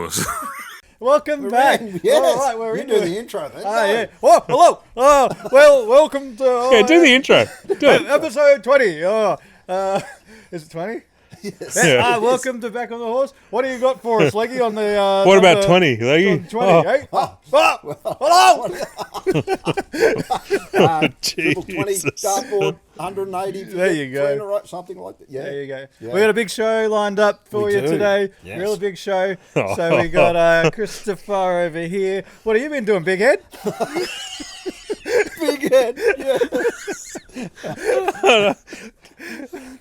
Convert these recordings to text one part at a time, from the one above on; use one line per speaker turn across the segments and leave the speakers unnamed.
horse.
Welcome back.
Yes.
All right, we're
you
into
do
it.
the intro then.
Yeah. Oh, hello. Well, welcome to...
Yeah, do the intro. Do it.
Episode 20. Is it 20?
Yes.
Yeah.
Welcome to Back on the Horse. What do you got for us, Leggy, on the...
What about 20, Leggy?
20,
Oh.
eh? Hello!
Triple 20, dartboard, 180.
There you go.
Three in a row, something like that. Yeah.
There you go.
Yeah.
We got a big show lined up for
We
you
do.
today.
Yes.
Real big show. So we got Christopher over here. What have you been doing, Big Head?
Big head. Yeah.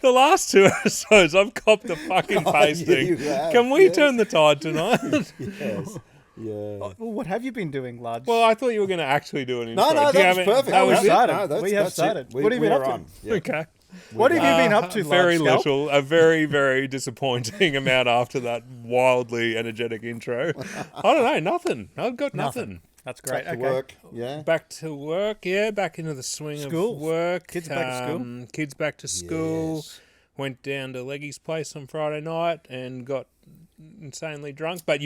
The last two episodes, I've copped the fucking pasting.
you have,
Can we
yes.
turn the tide tonight?
Yes. Yeah.
Well, what have you been doing, Lodge?
Well, I thought you were going to actually do an intro.
No,
Do you
that was
have it?
perfect.
That was
we
it?
started.
No, that's-
We have
that's
started.
it.
What have you been
we're
up to?
on. Yeah.
Okay.
What have you been up to,
Very
Large Scalp?
little. A very, very disappointing amount after that wildly energetic intro. I don't know. Nothing. I've got nothing.
That's great.
Back to
Okay.
work. Yeah.
Back to work, yeah. Back into the swing
School.
of work.
Kids back to school.
Kids back to school.
Yes.
Went down to Leggy's place on Friday night and got insanely drunk. But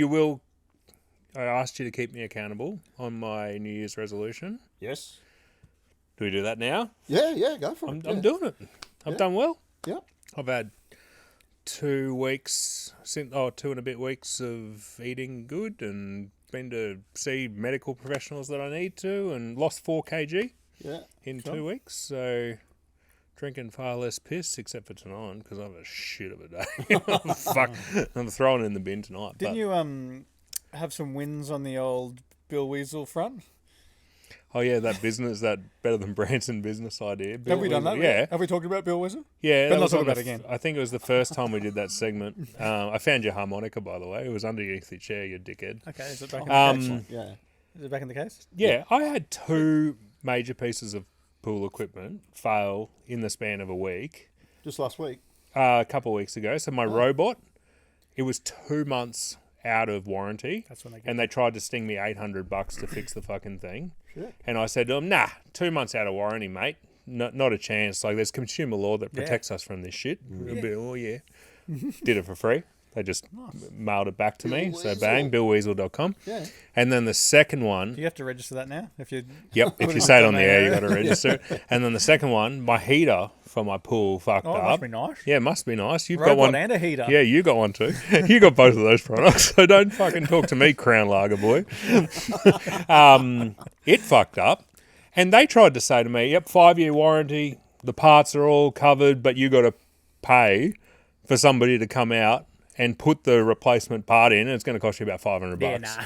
I asked you to keep me accountable on my New Year's resolution.
Yes.
Do we do that now?
Yeah, go for it.
I'm doing it. I've done well.
Yeah.
I've had 2 weeks, 2 and a bit weeks of eating good and been to see medical professionals that I need to and lost 4 kg
Yeah.
in 2 weeks. So drinking far less piss except for tonight because I have a shit of a day. Fuck. I'm throwing it in the bin tonight.
Didn't you have some wins on the old Bill Weasel front?
Oh, yeah, that Better Than Branson business idea.
Have we done that?
Yeah.
Have we talked about Bill Weasel?
Yeah,
But
that
not
was
talk
on the
about it again.
I think it was the first time we did that segment. I found your harmonica, by the way. It was underneath the chair, you dickhead.
Okay, is it back in the case?
Yeah.
Is it back in the case?
Yeah, I had 2 major pieces of pool equipment fail in the span of a week.
Just last week.
A couple of weeks ago. So my robot, it was 2 months out of warranty.
That's when they get
And they tried to sting me $800 to fix the fucking thing.
Shit.
And I said to them, nah, 2 months out of warranty, mate. Not a chance. Like, there's consumer law that protects us from this shit. Oh, yeah. Did it for free. They just mailed it back to me.
Bill
So
Weasel.
bang, billweasel.com.
Yeah.
And then the second one,
Do you have to register that now? If you
yep, if you say it on the air, you got to register it. And then the second one, my heater for my pool fucked
Oh, it
up.
must be nice.
Yeah, it must be nice. You've
Robot
got one.
and a heater.
Yeah, you got one too. You got both of those products. So don't fucking talk to me, Crown Lager boy. It fucked up. And they tried to say to me, yep, 5-year warranty. The parts are all covered, but you got to pay for somebody to come out and put the replacement part in, and it's going to cost you about $500.
Yeah, nah.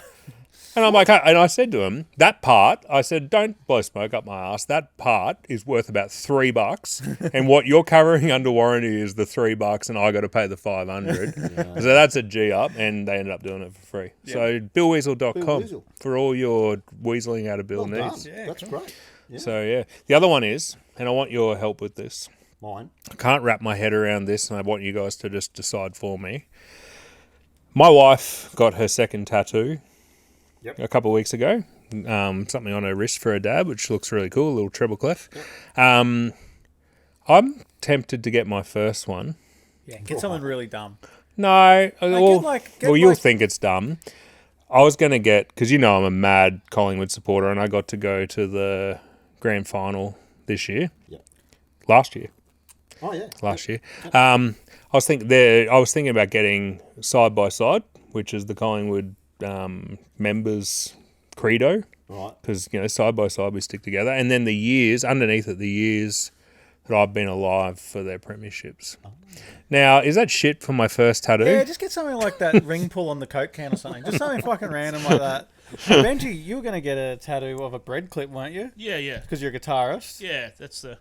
And I'm like, and I said to him, that part, I said, don't blow smoke up my ass. That part is worth about $3, and what you're covering under warranty is the $3, and I got to pay the $500. So that's a G up, and they ended up doing it for free.
Yeah.
So billweasel.com
Bill Weasel.
for all your weaseling out of Bill
Well
needs.
done.
Yeah,
That's
cool.
great. Yeah.
So yeah, the other one is, and I want your help with this.
Mine.
I can't wrap my head around this, and I want you guys to just decide for me. My wife got her second tattoo a couple of weeks ago. Something on her wrist for her dad, which looks really cool, a little treble clef. I'm tempted to get my first one.
Yeah, get something really dumb.
No, you'll
like-
think it's dumb. I was going to get, because you know I'm a mad Collingwood supporter, and I got to go to the grand final this year.
Yeah.
Last year.
Oh, yeah.
Last year. I was thinking about getting side by side, which is the Collingwood members' credo,
Right.
because side by side we stick together, and then the years underneath it, the years that I've been alive for their premierships. Now, is that shit for my first tattoo?
Yeah, just get something like that ring pull on the Coke can or something. Just something fucking random like that. Benji, you were going to get a tattoo of a bread clip, weren't you?
Yeah.
Because you're a guitarist.
Yeah, that's the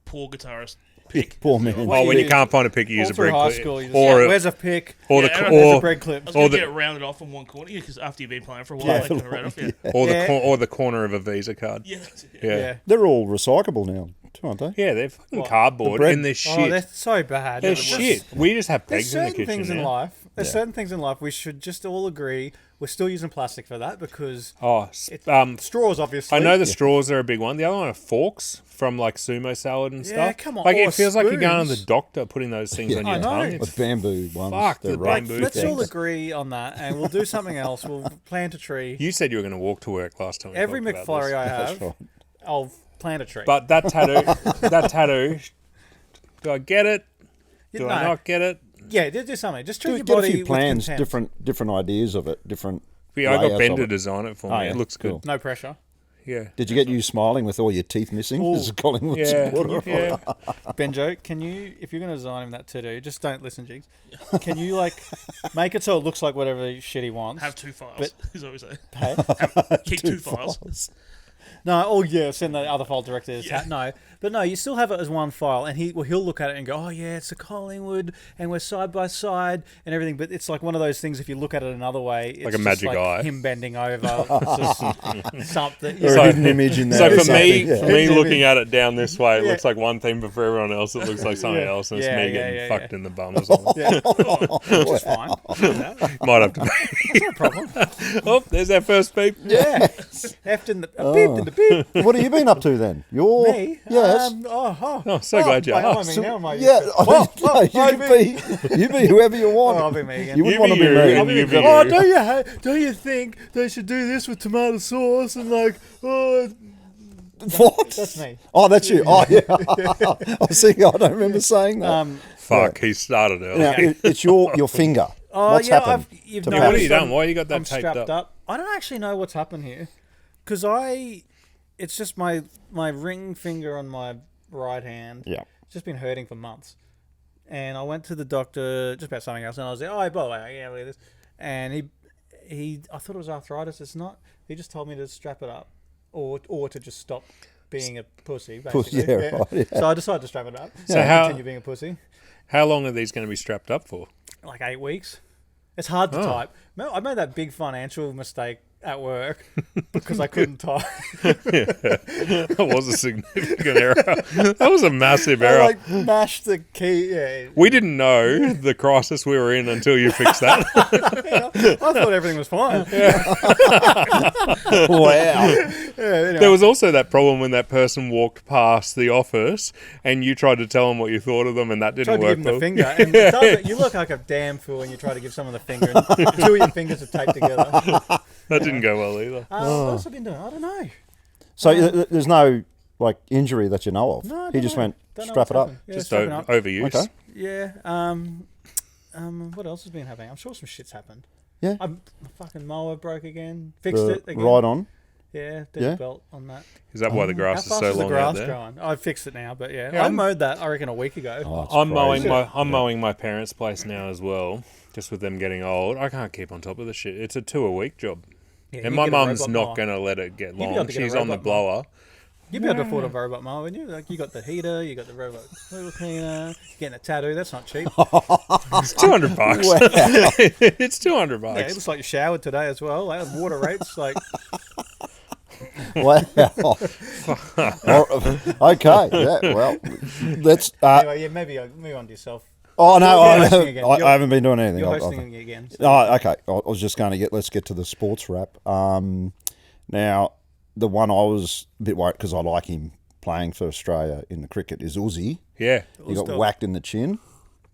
poor guitarist pick.
Poor man.
Well,
when you
you-
can't find a pick, you use
All
a
through
bread
high
clip,
school, you just
or
where's a pick?
or
Yeah,
the
There's a
or,
bread clip.
I was
or
going to
the-
get it rounded off from one corner, because after you've been playing for a while,
Yeah.
they kind of round off, yeah.
or
Yeah.
or the corner of a Visa card.
Yeah, that's it.
Yeah.
Yeah.
They're all recyclable now. aren't they?
Yeah, they're fucking
What?
cardboard
The bread-
and they're
Oh,
shit.
they're so bad.
They're
It's
shit. We just have
There's
pegs in the
certain
kitchen
things in
now.
life. There's
Yeah.
certain things in life we should just all agree we're still using plastic for that because
Oh,
straws, obviously.
I know the straws are a big one. The other one are forks from like sumo salad and
Yeah,
stuff.
come on.
Like
Or
it feels like you're going to the
spoons.
doctor putting those things on
Yeah.
your
I know.
tongue.
With
It's
bamboo ones.
Fuck
they're
the
right.
bamboo
Let's all
things.
agree on that, and we'll do something else. We'll plant a tree.
You said you were going to walk to work last time. We
Every
talked about
McFlurry
this.
I
That's
have,
right.
I'll plant a tree.
But that tattoo, do I get it? Do I
No.
not get it?
Yeah, do something. Just treat your
Get a
body
few plans,
with contempt.
different ideas of it, different.
Yeah, I got
layers
Ben
of
to
it.
design it for me.
Oh, yeah.
It looks good.
Cool.
No pressure.
Yeah.
Did you get you smiling with all your teeth missing?
Ooh.
This is Collingwood
Yeah.
supporter.
Yeah.
Benjo, can you, if you're going to design him that tattoo, just don't listen, Jigs. Can you, like, make it so it looks like whatever shit he wants?
Have 2 files.
But-
is what we say.
Hey?
Keep 2 files.
No, oh yeah, send the other file directly to no, but no, you still have it as one file, and he'll look at it and go, oh yeah, it's a Collingwood, and we're side by side and everything. But it's like one of those things. If you look at it another way, it's
Like a
just
magic
like
eye.
him bending over, it's just something.
Or a hidden image in there.
So
or
for
something,
me,
yeah.
for me looking at it down this way, it
Yeah.
looks like one thing, but for everyone else, it looks like something
Yeah.
else, and it's
Yeah,
me
yeah,
getting
yeah,
fucked
yeah.
in the bum or something.
Yeah, which is fine.
Might have to.
That's no problem.
Oh, there's our first beep.
Yeah, effed in the beep in the beep.
What have you been up to then? You're
Me?
Yes.
Oh, so glad you
wait, am I
asked.
me now? Am I
Yeah,
Oh,
you can be whoever you want.
Oh, I'll be me again.
You wouldn't
You
want to
be
be
you,
me.
and you be
Oh,
you.
don't you think they should do this with tomato sauce and like, oh,
What?
that's me.
Oh, that's you. Oh, yeah. I was thinking, I don't remember saying that.
Fuck, he started early.
Now, it's your finger.
Oh,
What's
yeah,
happened?
you've
to
Yeah, what have
noticed
you done?
I'm-
Why you got that
I'm
taped
strapped
up?
I don't actually know what's happened here, because it's just my ring finger on my right hand.
Yeah.
It's just been hurting for months, and I went to the doctor just about something else, and I was like, oh, by the way, yeah, look at this, and I thought it was arthritis. It's not. He just told me to strap it up, or to just stop being a pussy. Basically.
Yeah, right, yeah.
So I decided to strap it up.
So
So
how-
continue being a pussy.
How long are these going to be strapped up for?
Like 8 weeks. It's hard to
Oh.
type. I made that big financial mistake at work because I couldn't type.
That was a significant error. That was a massive
I
error.
like mashed the key. Yeah.
We didn't know the crisis we were in until you fixed that.
I thought everything was fine.
Wow.
Yeah, anyway.
There was also that problem when that person walked past the office and you tried to tell them what you thought of them, and that
tried
didn't
to
work.
give him the
well.
finger, and it doesn't- you look like a damn fool when you try to give someone the finger, and 2 of your fingers are taped together.
That didn't go well either.
What else have I been doing? I don't know.
So there's no like injury that you know of.
No, I
He
don't
just
know.
went
Don't know
strap
what's
it up.
happened. Yeah,
Just
strapping up.
overuse.
Okay.
Yeah. What else has been happening? I'm sure some shit's happened.
Yeah.
My fucking mower broke again. Fixed it again.
Right on.
Yeah, did
Yeah.
a belt on that.
Is that why the
How
grass is
fast
so
is the
long out
grass
there?
growing? I fixed it now, but yeah,
Yeah,
I
I'm-
mowed that. I reckon a week ago.
Oh, it's
I'm mowing
crazy.
mowing my parents' place now as well. Just with them getting old, I can't keep on top of the shit. It's a 2 a week job,
Yeah,
and
you
my
get a
mum's
robot
not
mower.
going to let it get
be able
long.
to get a
She's on the
robot mower.
blower.
You'd be able to afford a robot mower, wouldn't you? Like you got the heater, you got the robot little cleaner, you're getting a tattoo. That's not cheap.
It's $200. It's $200.
Yeah, it looks like you showered today as well. Like water rates, like
Wow. Okay. Yeah. Well, let's.
anyway. Yeah, maybe move on to yourself.
Oh no,
You're hosting again.
I haven't been doing anything.
You're
I've-
hosting again. So.
Oh, okay. I was just going to let's get to the sports wrap. Now, the one I was a bit worried because I like him playing for Australia in the cricket is Uzi.
Yeah,
He got whacked in the chin,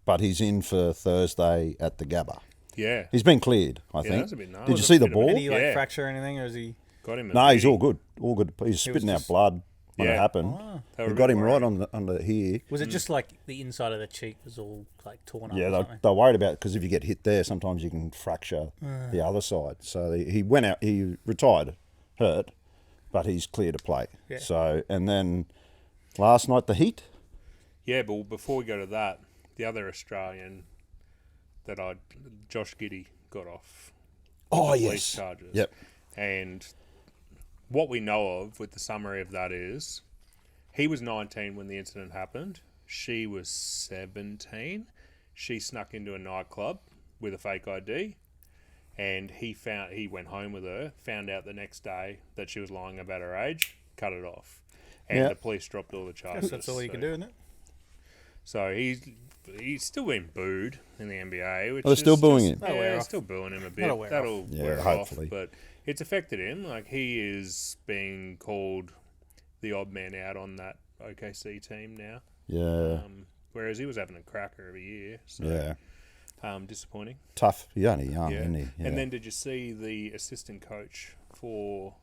but he's in for Thursday at the Gabba.
yeah.
He's been cleared, I think.
that's a bit nice.
Did you see the
Bit of a-
ball?
Did he like
Yeah.
fracture anything, or is he?
Got him.
No, he's all good. All good. He's spitting out
just-
blood when it
Yeah.
happened.
They were
They
a
got
bit
him
worried.
right under here.
Was it just like the inside of the cheek was all like torn up?
Yeah,
or
they're,
something?
they're worried about it because if you get hit there, sometimes you can fracture the other side. So he went out. He retired, hurt, but he's clear to play.
Yeah.
So and then last night the Heat.
Yeah, but before we go to that, the other Australian that Josh Giddey got off
Oh
police
yes.
charges.
Yep.
And what we know of with the summary of that is he was 19 when the incident happened. She was 17. She snuck into a nightclub with a fake ID, and he went home with her, found out the next day that she was lying about her age, cut it off. and the police dropped all the charges.
That's all you can do, isn't it?
So he's still being booed in the NBA. Which
they're still booing him.
Yeah, still booing him a bit. That'll wear
hopefully.
off, but it's affected him. Like, he is being called the odd man out on that OKC team now.
Yeah.
Whereas he was having a cracker of a year. So, disappointing.
Tough. He's only young, isn't he? Yeah.
And then did you see the assistant coach for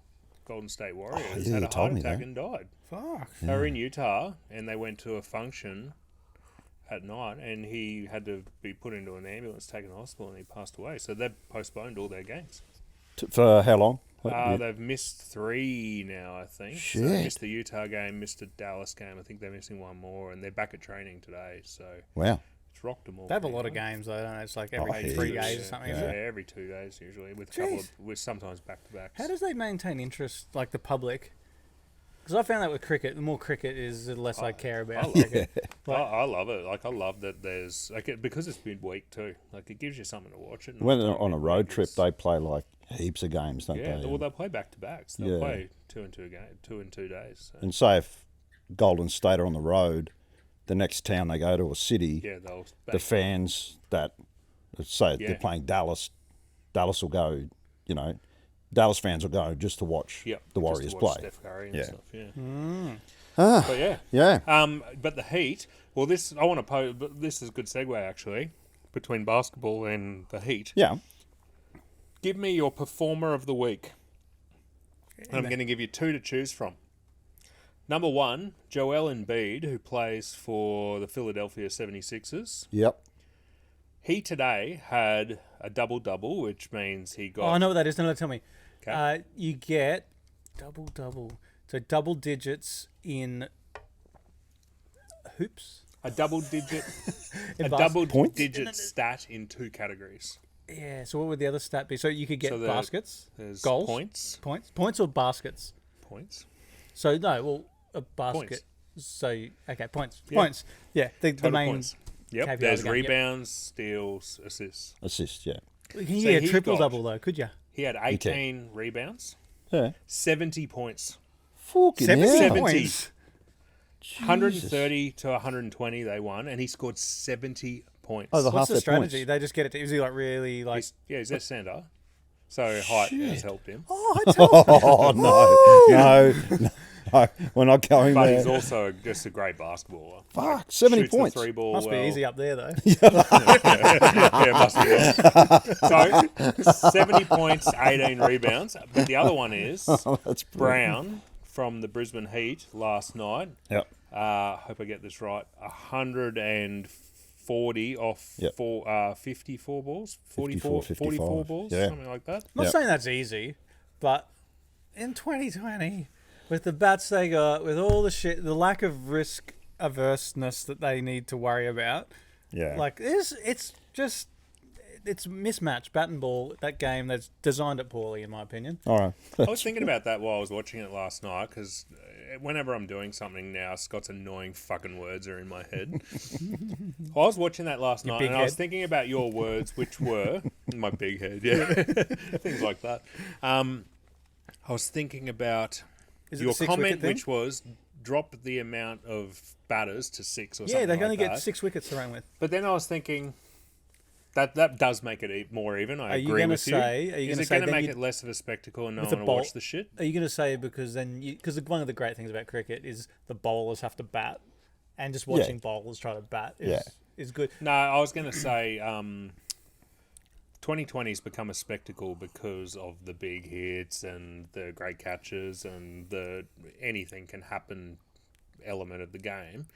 Golden State Warriors
yeah,
had
you
a
told
heart
me
attack
that.
and died?
Fuck.
They were in Utah and they went to a function at night and he had to be put into an ambulance, taken to hospital, and he passed away. So they've postponed all their games.
For how long?
They've missed 3 now, I think.
Shit.
So they missed the Utah game, missed the Dallas game. I think they're missing one more, and they're back at training today. So
Wow.
it's rocked them all.
They have a lot of games though, don't they? It's like every 3 days or something.
Yeah,
Isn't it?
every 2 days usually, with sometimes back to backs.
How does they maintain interest, like the public? Because I found that with cricket, the more cricket is, the less I care about cricket.
I love it. Like, I love that there's because it's midweek too. Like, it gives you something to watch. It
When they're on a road trip, they play like heaps of games, don't
yeah,
they?
well, they'll play back to backs. They'll play 2 in 2 days. So.
And say if Golden State are on the road, the next town they go to, a city, the fans that, let's say they're playing Dallas, Dallas will go, Dallas fans will go just to watch the Warriors play.
Steph Curry and stuff,
Mm.
But the Heat, well, this I want to pose, but this is a good segue actually between basketball and the Heat.
Yeah.
Give me your performer of the week. I'm going to give you 2 to choose from. Number 1, Joel Embiid, who plays for the Philadelphia 76ers.
Yep.
He today had a double-double, which means he got...
Oh, I know what that is. No, tell me.
Okay.
You get double. So double digits in hoops.
A double-digit stat in 2 categories.
Yeah, so what would the other stat be? So you could get baskets,
there's
goals,
points
or baskets.
Points.
So no, well, a basket.
Points.
So points.
Yeah.
Points. Yeah, the main.
Points. Yep.
KPI
There's
of the game.
rebounds, steals, assists.
Assists, yeah.
Can you
So
get a
he
triple
got-
double though? Could you?
He had 18 rebounds,
Yeah.
70 points,
Fucking
70
hell.
points.
130 to 120 they won, and he scored 70 points.
Oh,
What's
half
the
their
strategy?
points.
They just get it. Is he like really like?
He's their centre, so height has helped him.
Oh, I tell
Oh, no. We're not going
But
there.
he's also just a great basketballer.
Fuck, 70
Shoots the
points.
3-ball
Must be
well.
easy up there though.
Yeah, it must be. So 70 points, 18 rebounds. But the other one is
That's brilliant.
Brown from the Brisbane Heat last night.
Yep.
Hope I get this right. 140 off 54 balls, 44
55.
balls,
Yeah.
something like that.
I'm not saying that's easy, but in 2020, with the bats they got, with all the shit, the lack of risk averseness that they need to worry about,
Yeah.
like it's mismatched bat and ball. That game, they've designed it poorly, in my opinion.
All right.
I was thinking about that while I was watching it last night because whenever I'm doing something now, Scott's annoying fucking words are in my head. I was watching that last night and I was thinking about your words, which were my big head, things like that. I was thinking about your comment, which was drop the amount of batters to 6 or something.
Yeah, they can only
like
get
that.
6 wickets to run with.
But then I was thinking that does make it more even. I agree
gonna
with you.
say- are you
Is
gonna
it
say
going to
then
make it less of a spectacle and no
with
one
a
will
bowl-
watch the shit?
Are you going to say because one of the great things about cricket is the bowlers have to bat, and just watching bowlers try to bat is good.
No, I was going to say 2020's become a spectacle because of the big hits and the great catches and the anything can happen element of the game.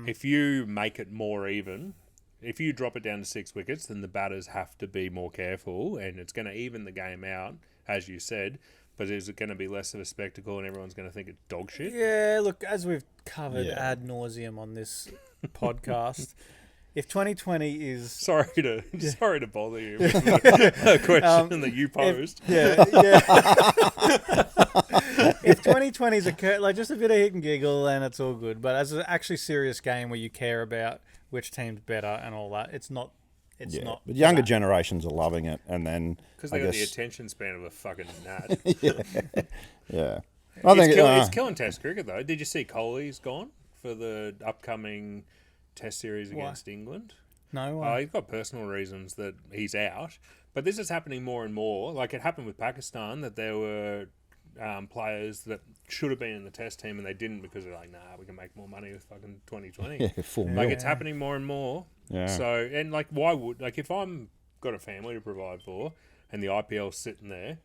If you make it more even, if you drop it down to 6 wickets, then the batters have to be more careful and it's going to even the game out, as you said. But is it going to be less of a spectacle and everyone's going to think it's dog shit?
Yeah, look, as we've covered ad nauseum on this podcast, if 2020 is
Sorry to bother you with the question that you posed.
If 2020 is just a bit of hit and giggle, then it's all good. But as an actually serious game where you care about which team's better and all that, it's not. It's not.
But younger generations are loving it, and then
Because they got the attention span of a fucking gnat.
yeah. I think
It's killing Test cricket, though. Did you see Kohli's gone for the upcoming Test series against England?
No.
He's got personal reasons that he's out. But this is happening more and more. Like it happened with Pakistan, that there were players that should have been in the Test team and they didn't because they're like, nah, we can make more money with fucking 2020.
Yeah, full
like it's happening more and more.
Yeah.
So, and like, why would, like, if I'm got a family to provide for and the IPL's sitting there,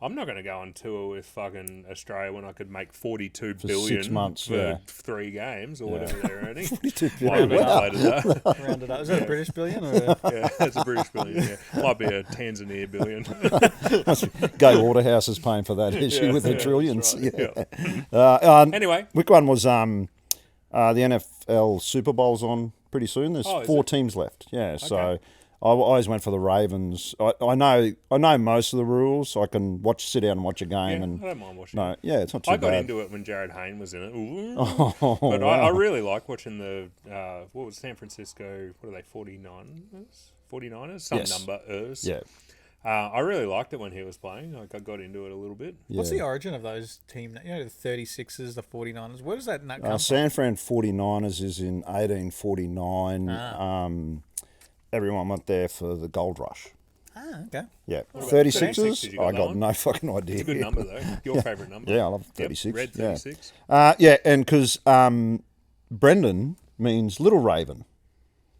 I'm not going to go on tour with fucking Australia when I could make 42 billion
6 months,
for 3 games or whatever they're earning.
42
Might
billion.
have been that.
Rounded up. Is that a British billion? Or
Yeah, that's a British billion. Yeah. Might be a Tanzania billion.
Gay Waterhouse is paying for that issue with the
that's
trillions.
right. Anyway,
Which one was the NFL Super Bowl's on pretty soon? There's 4 teams left. Yeah, so I always went for the Ravens. I know most of the rules. I can sit down and watch a game.
yeah,
And
I don't mind watching it.
yeah, it's not too bad.
I got into it when Jared Hayne was in it. Ooh.
Oh,
But
wow.
I really like watching the, what was San Francisco, what are they, 49ers? Some
Yes.
numbers.
Yeah.
I really liked it when he was playing. Like I got into it a little bit.
what's the origin of those team? You know, the 36ers, the 49ers. Where does that come from?
San Fran 49ers is in 1849. Everyone went there for the gold rush.
Okay.
Yeah.
about
36ers?
36? You got
I
that
got
one?
no fucking idea.
It's a good number though. Your favourite number.
Yeah, I love
Yep,
36.
Red
yeah.
36.
Yeah, and because Brendan means little raven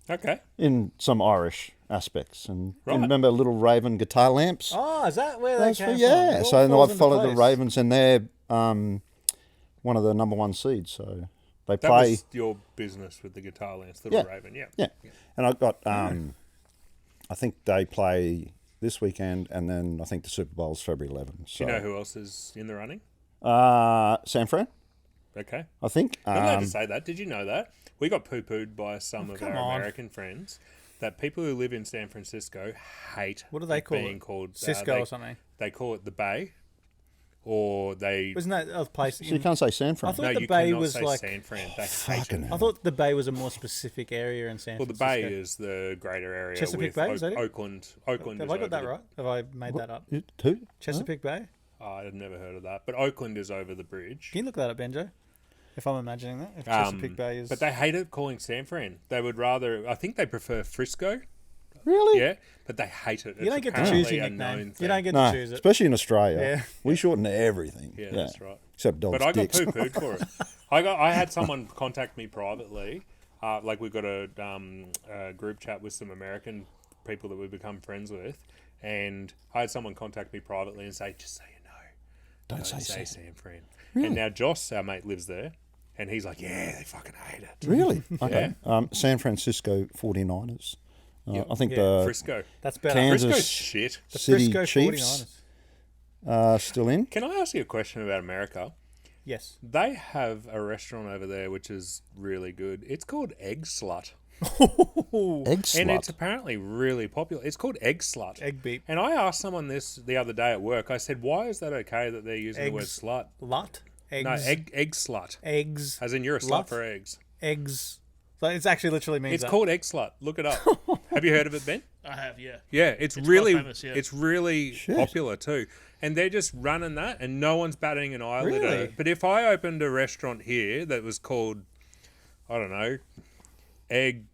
Okay.
in some Irish aspects. And
Right.
you remember Little Raven guitar lamps?
Oh, is that where
That's
they came
yeah.
from? It all
So
falls
I
into
followed the
place.
Ravens, and they're one of the number 1 seeds. So they
That
play.
was your business with the guitar lance, Little
Yeah.
Raven. Yeah.
Yeah, and I got. I think they play this weekend, and then I think the Super Bowl's February 11. So,
Do you know who else is in the running?
San Fran,
Okay.
I think.
I'm allowed to say that. Did you know that? We got poo-pooed by some of our
on.
American friends that people who live in San Francisco hate
What do they call
being
it?
called
Cisco or something.
They call it the Bay, or they.
Wasn't that a place?
So you can't say San Fran.
I thought
No,
the
you
Bay
cannot
was
say
like.
San Fran. They hate
Fucking
it.
I thought the Bay was a more specific area in San
Well, the
Francisco.
Bay is the greater area.
Chesapeake
with
Bay, is that it?
Oakland. Oakland.
Have
is
I got
over
that
the-
right? Have I made that up?
Who?
Chesapeake Bay?
I've never heard of that, but Oakland is over the bridge.
Can you look that up, Benjo? If I'm imagining that, if Chesapeake Bay is.
But they hate it calling San Fran. They would rather. I think they prefer Frisco.
Really?
Yeah, but they hate it.
you don't get to choose your nickname. You don't get
No,
to choose it.
especially in Australia.
Yeah.
We shorten everything.
Yeah, that's right.
Except dogs'
But I got
dicks.
poo-pooed for it. I had someone contact me privately. Like we got a group chat with some American people that we've become friends with, and I had someone contact me privately and say, "Just so you know,
Don't say
San Fran." And now Joss, our mate, lives there, and he's like, "Yeah, they fucking hate it."
Really? Okay. San Francisco 49ers. I think the
Frisco.
That's better.
Kansas-
Frisco's shit.
The
City
Frisco
Chiefs
49ers.
still in.
Can I ask you a question about America?
Yes.
They have a restaurant over there which is really good. It's called Egg Slut.
Egg slut.
And it's apparently really popular. It's called Egg Slut.
Egg beep.
And I asked someone this the other day at work. I said, why is that okay that they're using the word
Eggs.
slut?
Lot? Eggs.
No, egg slut.
Eggs.
As in you're a slut
Lot?
for eggs.
Eggs. So it's actually literally means
It's
that.
called Egg Slut. Look it up. Have you heard of it, Ben?
I have, yeah.
Yeah, it's
quite
really
famous, yeah.
it's really popular too. And they're just running that and no one's batting an eyelid at
Really?
it. But if I opened a restaurant here that was called, I don't know, Egg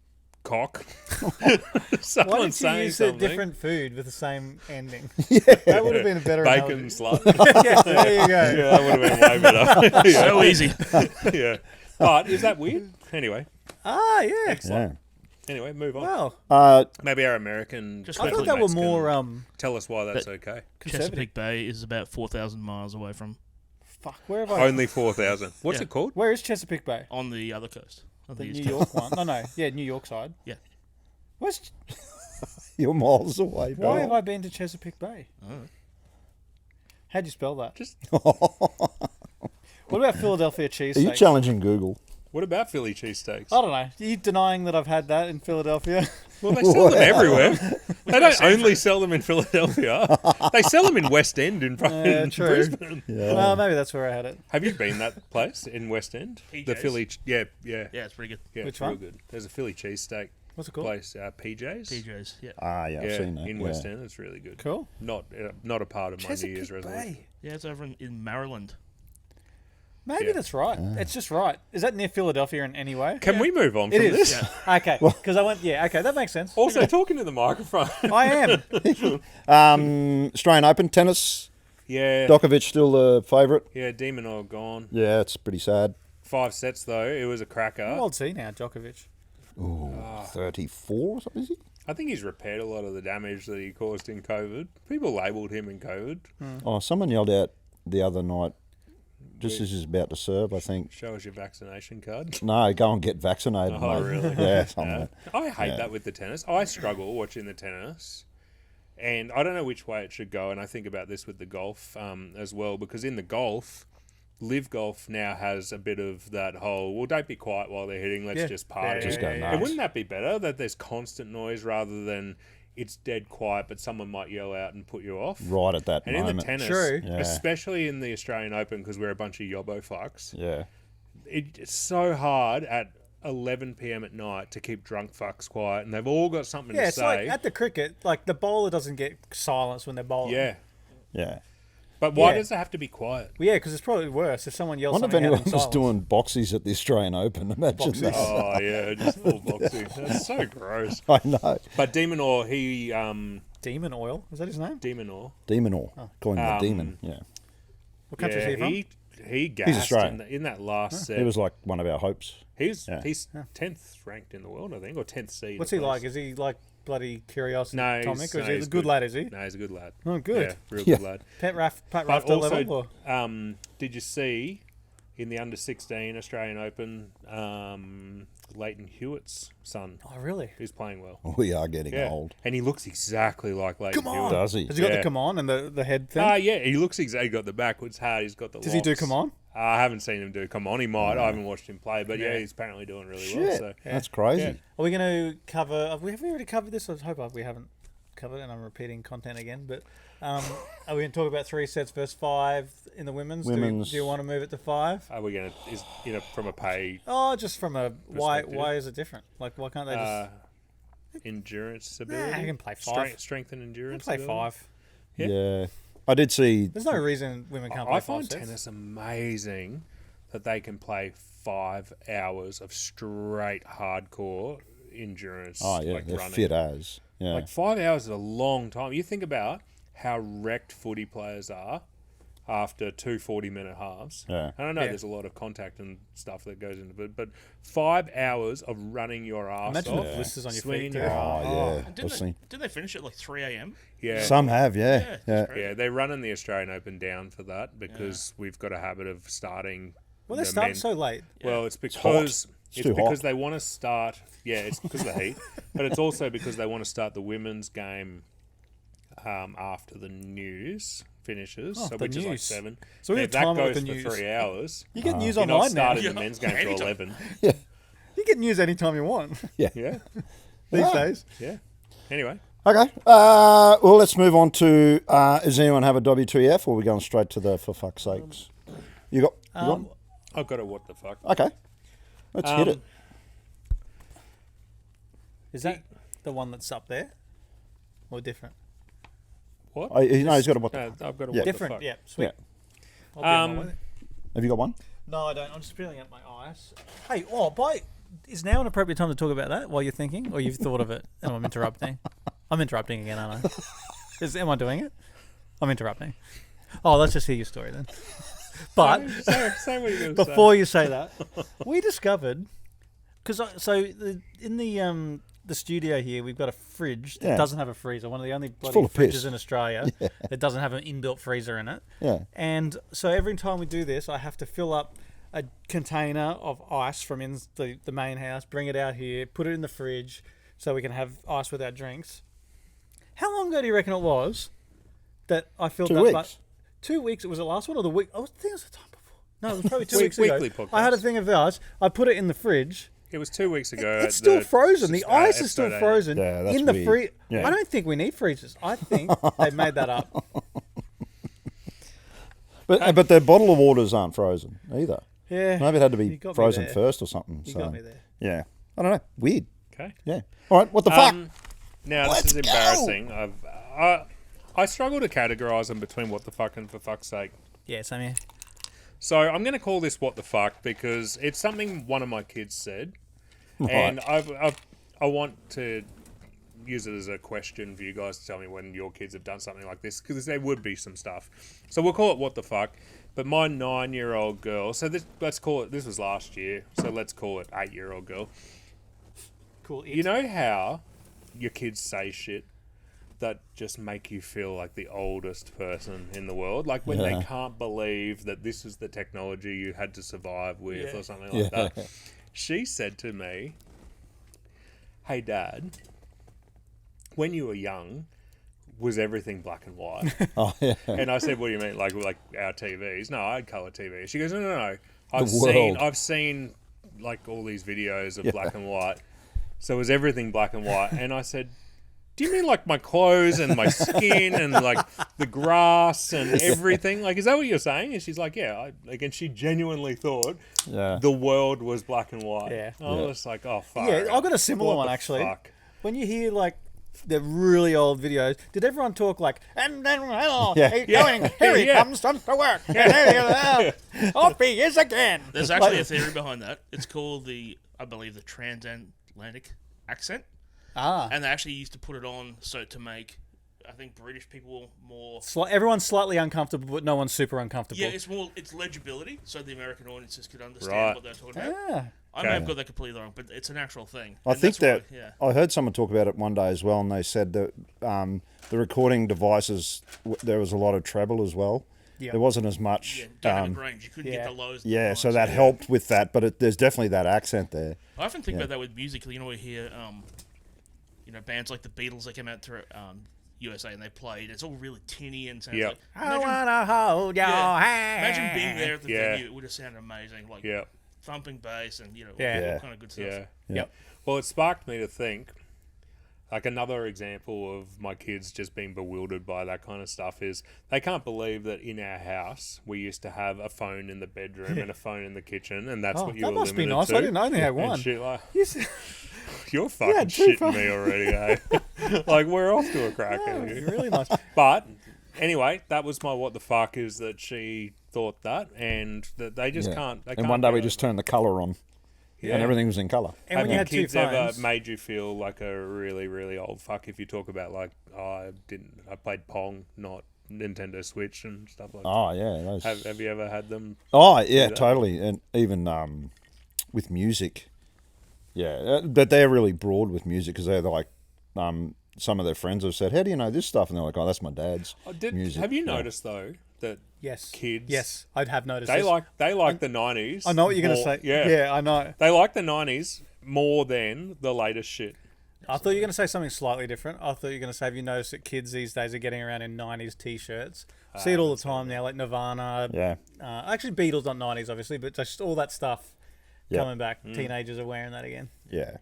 Cock,
Why
someone
didn't you
saying
use
something.
a different food with the same ending? That would have been a better
Bacon
analogy.
slut.
Yeah, there you go.
Yeah, that would have been way better. Yeah.
So easy.
Yeah. But is that weird? Anyway.
Ah, yeah.
Excellent.
Yeah.
Anyway, move on.
Wow.
Maybe our American
Just
I thought
quickly,
they were
mates can
more,
tell us why that's
But-
okay.
conservative.
Chesapeake Bay is about 4,000 miles away from
Fuck, where have I...
Only 4,000. What's
Yeah.
it called?
Where is Chesapeake Bay?
on the other coast. On
The
the
New
east
York one. No, yeah, New York side.
Yeah.
Where's...
You're miles away, bro.
Why have I been to Chesapeake Bay? How'd you spell that?
Just
What about Philadelphia cheesesteaks?
Are you challenging Google?
what about Philly cheesesteaks?
I don't know. Are you denying that I've had that in Philadelphia?
Well, they sell them everywhere. They don't only sell them in Philadelphia. They sell them in West End in fucking
true.
Brisbane.
Well, maybe that's where I had it.
Have you been that place in West End? The
PJ's.
Philly, yeah.
Yeah, it's pretty good.
Yeah,
Which
it's real
one?
good. There's a Philly cheesesteak
What's it called?
place, PJ's.
PJs, yeah.
Ah, yeah, I've
Yeah,
seen that.
in
yeah.
West End, it's really good.
Cool.
Not a part of my New Year's
Chesapeake
resolution.
Bay.
Yeah, it's over in Maryland.
Maybe that's right. It's just right. Is that near Philadelphia in any way?
Can we move on
It
from
is.
this?
Yeah. Okay. Because I went. Yeah. Okay, that makes sense.
Also, talking to the microphone.
I am.
Australian Open tennis.
Yeah.
Djokovic still the favourite.
Yeah, Demon Oil gone.
Yeah, it's pretty sad.
5 sets, though. It was a cracker.
How old's he now, Djokovic?
Ooh, 34 or something, is he?
I think he's repaired a lot of the damage that he caused in COVID. People labelled him in COVID.
Oh, someone yelled out the other night, just as he's about to serve, I think.
Show us your vaccination card.
No, go and get vaccinated.
Oh,
mate.
really?
Yeah, something like that.
I hate that with the tennis. I struggle watching the tennis. And I don't know which way it should go. And I think about this with the golf as well. Because in the golf, Live Golf now has a bit of that whole, well, don't be quiet while they're hitting. Let's just party.
Just go
And
nuts.
wouldn't that be better? That there's constant noise rather than it's dead quiet, but someone might yell out and put you off.
Right at that
And
moment.
in the tennis,
True.
Yeah.
especially in the Australian Open, because we're a bunch of yobbo fucks,
Yeah.
it's so hard at 11 p.m. at night to keep drunk fucks quiet, and they've all got something
Yeah,
to
it's
say.
like at the cricket, like the bowler doesn't get silence when they're bowling.
Yeah.
Yeah.
But why
Yeah.
does it have to be quiet?
Well, yeah, because it's probably worse if someone
I
yells
wonder if
something out
anyone
in
was
silence.
doing boxies at the Australian Open. Imagine
Boxies.
that.
Oh, yeah, just full boxing. That's so gross.
I know.
But Demonor, he...
Demon Oil, is that his name?
Demonor.
Demonor. Call him the demon. Yeah.
What country is he from?
He gassed
Australian.
in that last set.
He was like one of our hopes.
He's
Yeah.
10th ranked in the world, I think, or 10th seed.
What's he like? Is he like bloody curiosity
No,
comic, or is
no,
he
he's
a good lad? Is he?
No, he's a good lad.
Oh, good.
Yeah, real
Yeah.
good lad.
Pat
But
Rafter
also,
level. Or?
did you see in the under 16 Australian Open, Leighton Hewitt's son?
Oh, really?
Who's playing well?
We are getting
Yeah,
old.
and he looks exactly like Leighton
Come on.
Hewitt.
Does he?
Has he got
Yeah.
the come on and the head thing?
Yeah, he looks exactly. He got the backwards hat. He's got the.
Does he do
locks.
come on?
I haven't seen him do come on. He might. I haven't watched him play, but yeah, he's apparently doing really well.
Shit.
So
That's crazy.
Yeah.
Are we going to cover? Have we already covered this? I hope we haven't covered it, and I'm repeating content again. But are we going to talk about 3 sets versus 5 in the women's? Do you want to move it to 5?
are we gonna from a pay
Oh, just from a why?
Perspective.
Why is it different? Like, why can't they just
endurance ability?
I can play 5.
Strength and endurance.
play
ability?
5?
Yeah.
Yeah. I did see.
There's no reason women can't play
I
5
find
sets.
tennis amazing that they can play 5 hours of straight hardcore endurance.
Oh, yeah.
like
They're
running.
fit as. Yeah.
Like 5 hours is a long time. You think about how wrecked footy players are after 2 40-minute halves.
Yeah.
And I know there's a lot of contact and stuff that goes into it, but 5 hours of running your ass
Imagine
off,
the blisters on your
swinging
feet.
your
too.
arm.
Oh, yeah.
And
I've seen.
didn't they finish at like 3 a.m.?
Yeah.
Some have, yeah. Yeah.
Yeah, they're running the Australian Open down for that because we've got a habit of starting.
Well, they
the
start
men-
so late.
Well, it's
hot.
because
It's too
because
hot.
they want to start. Yeah, it's because of the heat, but it's also because they want to start the women's game after the news finishes,
Oh,
so
the
which is like
news.
7.
So we
Yeah,
have
that
time with
goes
the
for
news.
3 hours.
You get news
You're not
online now.
starting
Yeah.
the men's game till
Anytime.
11.
You get news anytime you want
Yeah,
these
Yeah.
days.
yeah. Anyway,
Okay. Well, let's move on to. Does anyone have a WTF, or are we going straight to the for fuck's sakes? You got one?
I've got a what the fuck.
Okay. Let's hit it.
Is that the one that's up there, or different?
What?
No, he's got a what the
No,
fuck.
I've got a
Yeah.
what
Different.
the fuck.
Yeah. Sweet.
Yeah.
I'll be on my way.
Have you got one?
No, I don't. I'm just feeling up my eyes. Hey, is now an appropriate time to talk about that while you're thinking, or you've thought of it and I'm interrupting? I'm interrupting again, aren't I? Am I doing it? I'm interrupting. Oh, let's just hear your story then. But
Say what you're going to say.
before you say that, we discovered because in the studio here we've got a fridge that
Yeah.
doesn't have a freezer. One of the only bloody
full of
fridges
piss.
in Australia that doesn't have an inbuilt freezer in it.
Yeah.
And so every time we do this, I have to fill up a container of ice from in the main house, bring it out here, put it in the fridge so we can have ice with our drinks. How long ago do you reckon it was that I filled
2
that?
weeks.
2 weeks. It was the last one or the week? I think it was the time before. No, it was probably 2
Week-
weeks ago.
weekly podcast.
I had a thing of ice. I put it in the fridge.
It was 2 weeks ago.
It's
at
still
the
frozen. The ice is still
episode 8.
frozen
Yeah, that's
in the
weird.
fridge.
Yeah.
I don't think we need freezers. I think they made that up.
But their bottle of waters aren't frozen either.
Yeah.
Maybe it had to
You
be
got me
frozen
there.
first or something.
You
so
got me there.
yeah, I don't know. Weird.
Okay.
Yeah. All right. What the fuck?
Now,
Let's
this is
go.
embarrassing. I struggle to categorise them between what the fuck and for fuck's sake.
Yeah, same here.
So I'm going to call this What the Fuck because it's something one of my kids said. And I want to use it as a question for you guys to tell me when your kids have done something like this, because there would be some stuff. So we'll call it What the Fuck. But my 9-year-old girl, so let's call it, this was last year, so let's call it 8-year-old girl.
Cool.
You know how your kids say shit that just make you feel like the oldest person in the world? Like when they can't believe that this is the technology you had to survive with or something like that. She said to me, "Hey, Dad, when you were young, was everything black and white?"
Oh, yeah.
And I said, "What do you mean? Like our TVs?" "No, I had colour TV." She goes, No. I've seen like all these videos of black and white. So was everything black and white?" And I said, "Do you mean like my clothes and my skin and like the grass and everything? Like, is that what you're saying?" And she's like, "Yeah." And she genuinely thought the world was black and white.
Yeah.
I was like, "Oh, fuck."
Yeah, I've got a similar one, actually.
Fuck?
When you hear, like, the really old videos, did everyone talk like, "And then, here he comes to work. Off he is again."
There's actually a theory behind that. It's called I believe the transatlantic accent. And they actually used to put it on to make, I think, British people more...
Everyone's slightly uncomfortable, but no one's super uncomfortable.
Yeah, it's legibility, so the American audiences could understand what they're talking about. I may have got that completely wrong, but it's an actual thing.
I think that I heard someone talk about it one day as well, and they said that the recording devices, there was a lot of treble as well. Yep. There wasn't as much...
Yeah, dynamic range. You couldn't get the lows.
Yeah, so that helped with that, but there's definitely that accent there.
I often think about that with music. You know, we hear... bands like the Beatles, they came out to USA and they played. It's all really tinny and sounds like...
I wanna hold your hand.
Imagine being there at the venue. It would have sounded amazing. Like thumping bass and, all kind of good stuff.
Yeah. Well, it sparked me to think, like another example of my kids just being bewildered by that kind of stuff is they can't believe that in our house we used to have a phone in the bedroom and a phone in the kitchen, and that's what you were limited to. That must be nice.
I didn't only have one.
Shit like, you're fucking shitting me already, eh? Like, we're off to a cracker.
Really nice.
But anyway, that was my what the fuck, is that she thought that, and that they just can't. They
and one day we just turned the colour on. Yeah. And everything was in colour.
And when you had
kids
two phones,
ever made you feel like a really, really old fuck if you talk about like, I played Pong, not Nintendo Switch and stuff like that?
Oh, yeah.
Have you ever had them?
Oh, yeah, totally. And even with music, but they're really broad with music because they're like, some of their friends have said, "How do you know this stuff?" And they're like, "Oh, that's my dad's music."
Have you noticed though that kids?
Yes, I'd have noticed.
They like the 90s.
I know what you're going to say. Yeah, I know.
They like the 90s more than the latest shit.
I thought you were going to say something slightly different. I thought you were going to say, have you noticed that kids these days are getting around in 90s t-shirts? See it all the time now, like Nirvana.
Yeah.
Actually, Beatles, not 90s, obviously, but just all that stuff coming back. Teenagers are wearing that again.
Yeah.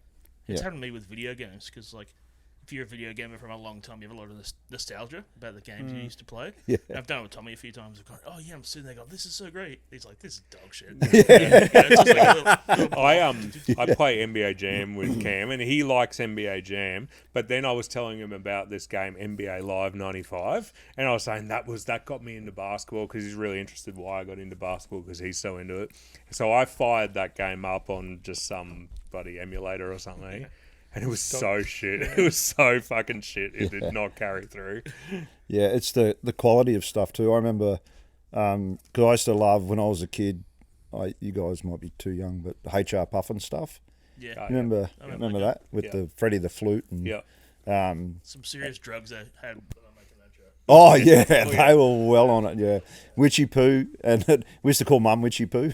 It's happened to me with video games because, like, if you're a video gamer from a long time, you have a lot of nostalgia about the games you used to play. Yeah. And I've done it with Tommy a few times. I've gone, "Oh yeah," I'm sitting there going, "This is so great." He's like, "This is dog shit."
I play NBA Jam with Cam, and he likes NBA Jam. But then I was telling him about this game, NBA Live 95, and I was saying that got me into basketball because he's really interested why I got into basketball because he's so into it. So I fired that game up on just some bloody emulator or something. And it was so shit. It was so fucking shit. It did not carry through.
Yeah, it's the quality of stuff too. I remember, because I used to love when I was a kid. You guys might be too young, but HR Puffin stuff.
Yeah,
remember that with the Freddie the Flute and
some serious drugs they had when I'm making that joke.
Oh yeah, they were well on it. Yeah, Witchy Poo, and we used to call Mum Witchy Poo.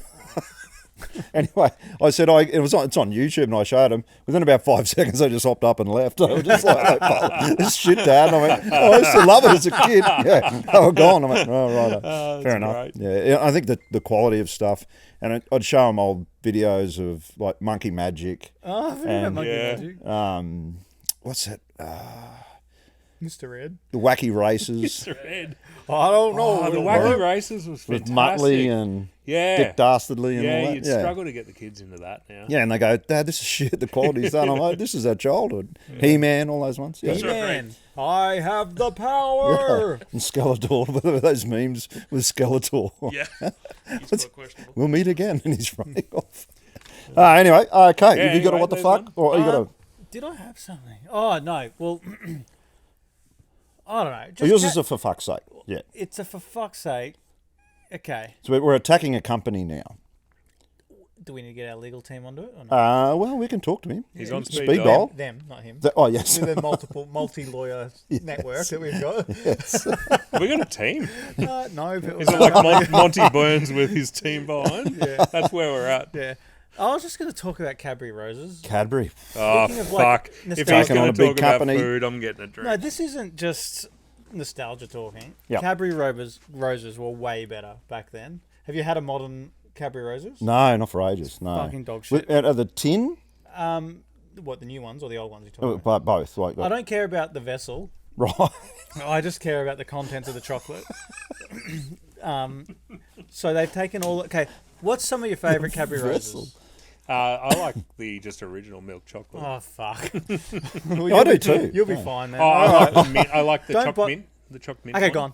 Anyway, I said it's on YouTube, and I showed him. Within about 5 seconds, I just hopped up and left. I was just like, "Oh, this shit, Dad." And I went, "I used to love it as a kid." Yeah, they were gone. I went, "Oh, right, fair enough." Great. Yeah, I think the quality of stuff, and I'd show them old videos of like Monkey Magic.
Oh, I forgot Monkey Magic.
What's that?
Mr. Red.
The wacky races
Mr. Ed.
I don't know.
Oh, the wacky races was
with
fantastic.
Muttley and
Yeah.
Dick Dastardly and all
Yeah,
that.
you'd struggle to get the kids into that now.
Yeah, and they go, Dad, this is shit. The quality's done. I'm like, this is our childhood. He-Man, all those ones. Yeah.
He-Man, I have the power.
And Skeletor, whatever those memes with Skeletor.
Yeah. He's quite questionable.
We'll meet again, and he's running off. Anyway, okay.
Yeah,
Have you got a
anyway,
what the
there's
fuck?
one.
Or you got a...
Did I have something? Oh, no. Well, I don't know.
Well, yours is a for fuck's sake. Yeah.
It's a for fuck's sake. Okay.
So we're attacking a company now.
Do we need to get our legal team onto it or not?
Well, we can talk to him.
He's on
Speed
speed
dial.
dial.
Them, not him.
Oh, yes.
With the multi-lawyer network that we've got.
Have we got a team?
No. But
Is it like Monty Burns with his team behind?
Yeah.
That's where we're at.
Yeah. I was just going to talk about Cadbury Roses.
Cadbury.
Oh,
Speaking of, like,
fuck. If he's
nostalgia-
on
going
a
to
big
talk about
company.
food, I'm getting a drink.
No, this isn't just nostalgia talking.
Yep.
Cadbury Roses were way better back then. Have you had a modern Cadbury Roses?
No, not for ages. No.
Fucking dog shit.
Out of the tin?
What, the new ones or the old ones you're talking about?
But both. Like,
I don't care about the vessel.
right.
I just care about the contents of the chocolate. So they've taken all... Okay, what's some of your favourite Cadbury Roses?
I like the just original milk chocolate.
Oh, fuck.
I do too.
You'll be fine then.
Oh, I like the mint. I like the
Don't
choc
bu-
mint. The choc mint.
Okay,
one.
gone.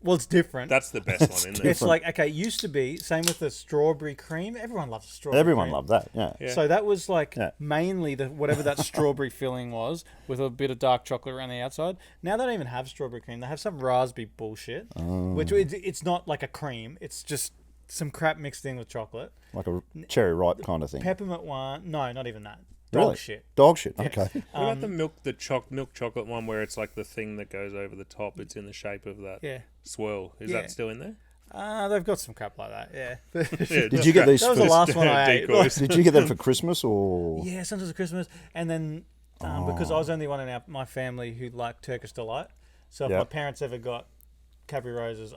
Well, it's different.
That's the best one in there.
It's like, okay, it used to be, same with the strawberry cream. Everyone loves strawberry
Everyone
cream.
loved that. Yeah.
Yeah.
So that was like
Yeah.
mainly the whatever that strawberry filling was with a bit of dark chocolate around the outside. Now they don't even have strawberry cream. They have some raspberry bullshit, which it's not like a cream. It's just some crap mixed in with chocolate.
Like a cherry ripe kind of thing.
Peppermint one, no, not even that. Dog
Really?
shit.
Dog shit. Okay.
What about the milk chocolate one where it's like the thing that goes over the top? It's in the shape of that
Yeah.
swirl. Is
Yeah.
that still in there?
They've got some crap like that. Yeah.
Yeah,
Did you get these?
That was the last one I ate.
decoys.
Did you get them for Christmas or?
Yeah, sometimes at Christmas, and then because I was only one in my family who liked Turkish Delight, so if my
Yep.
parents ever got Cadbury Roses,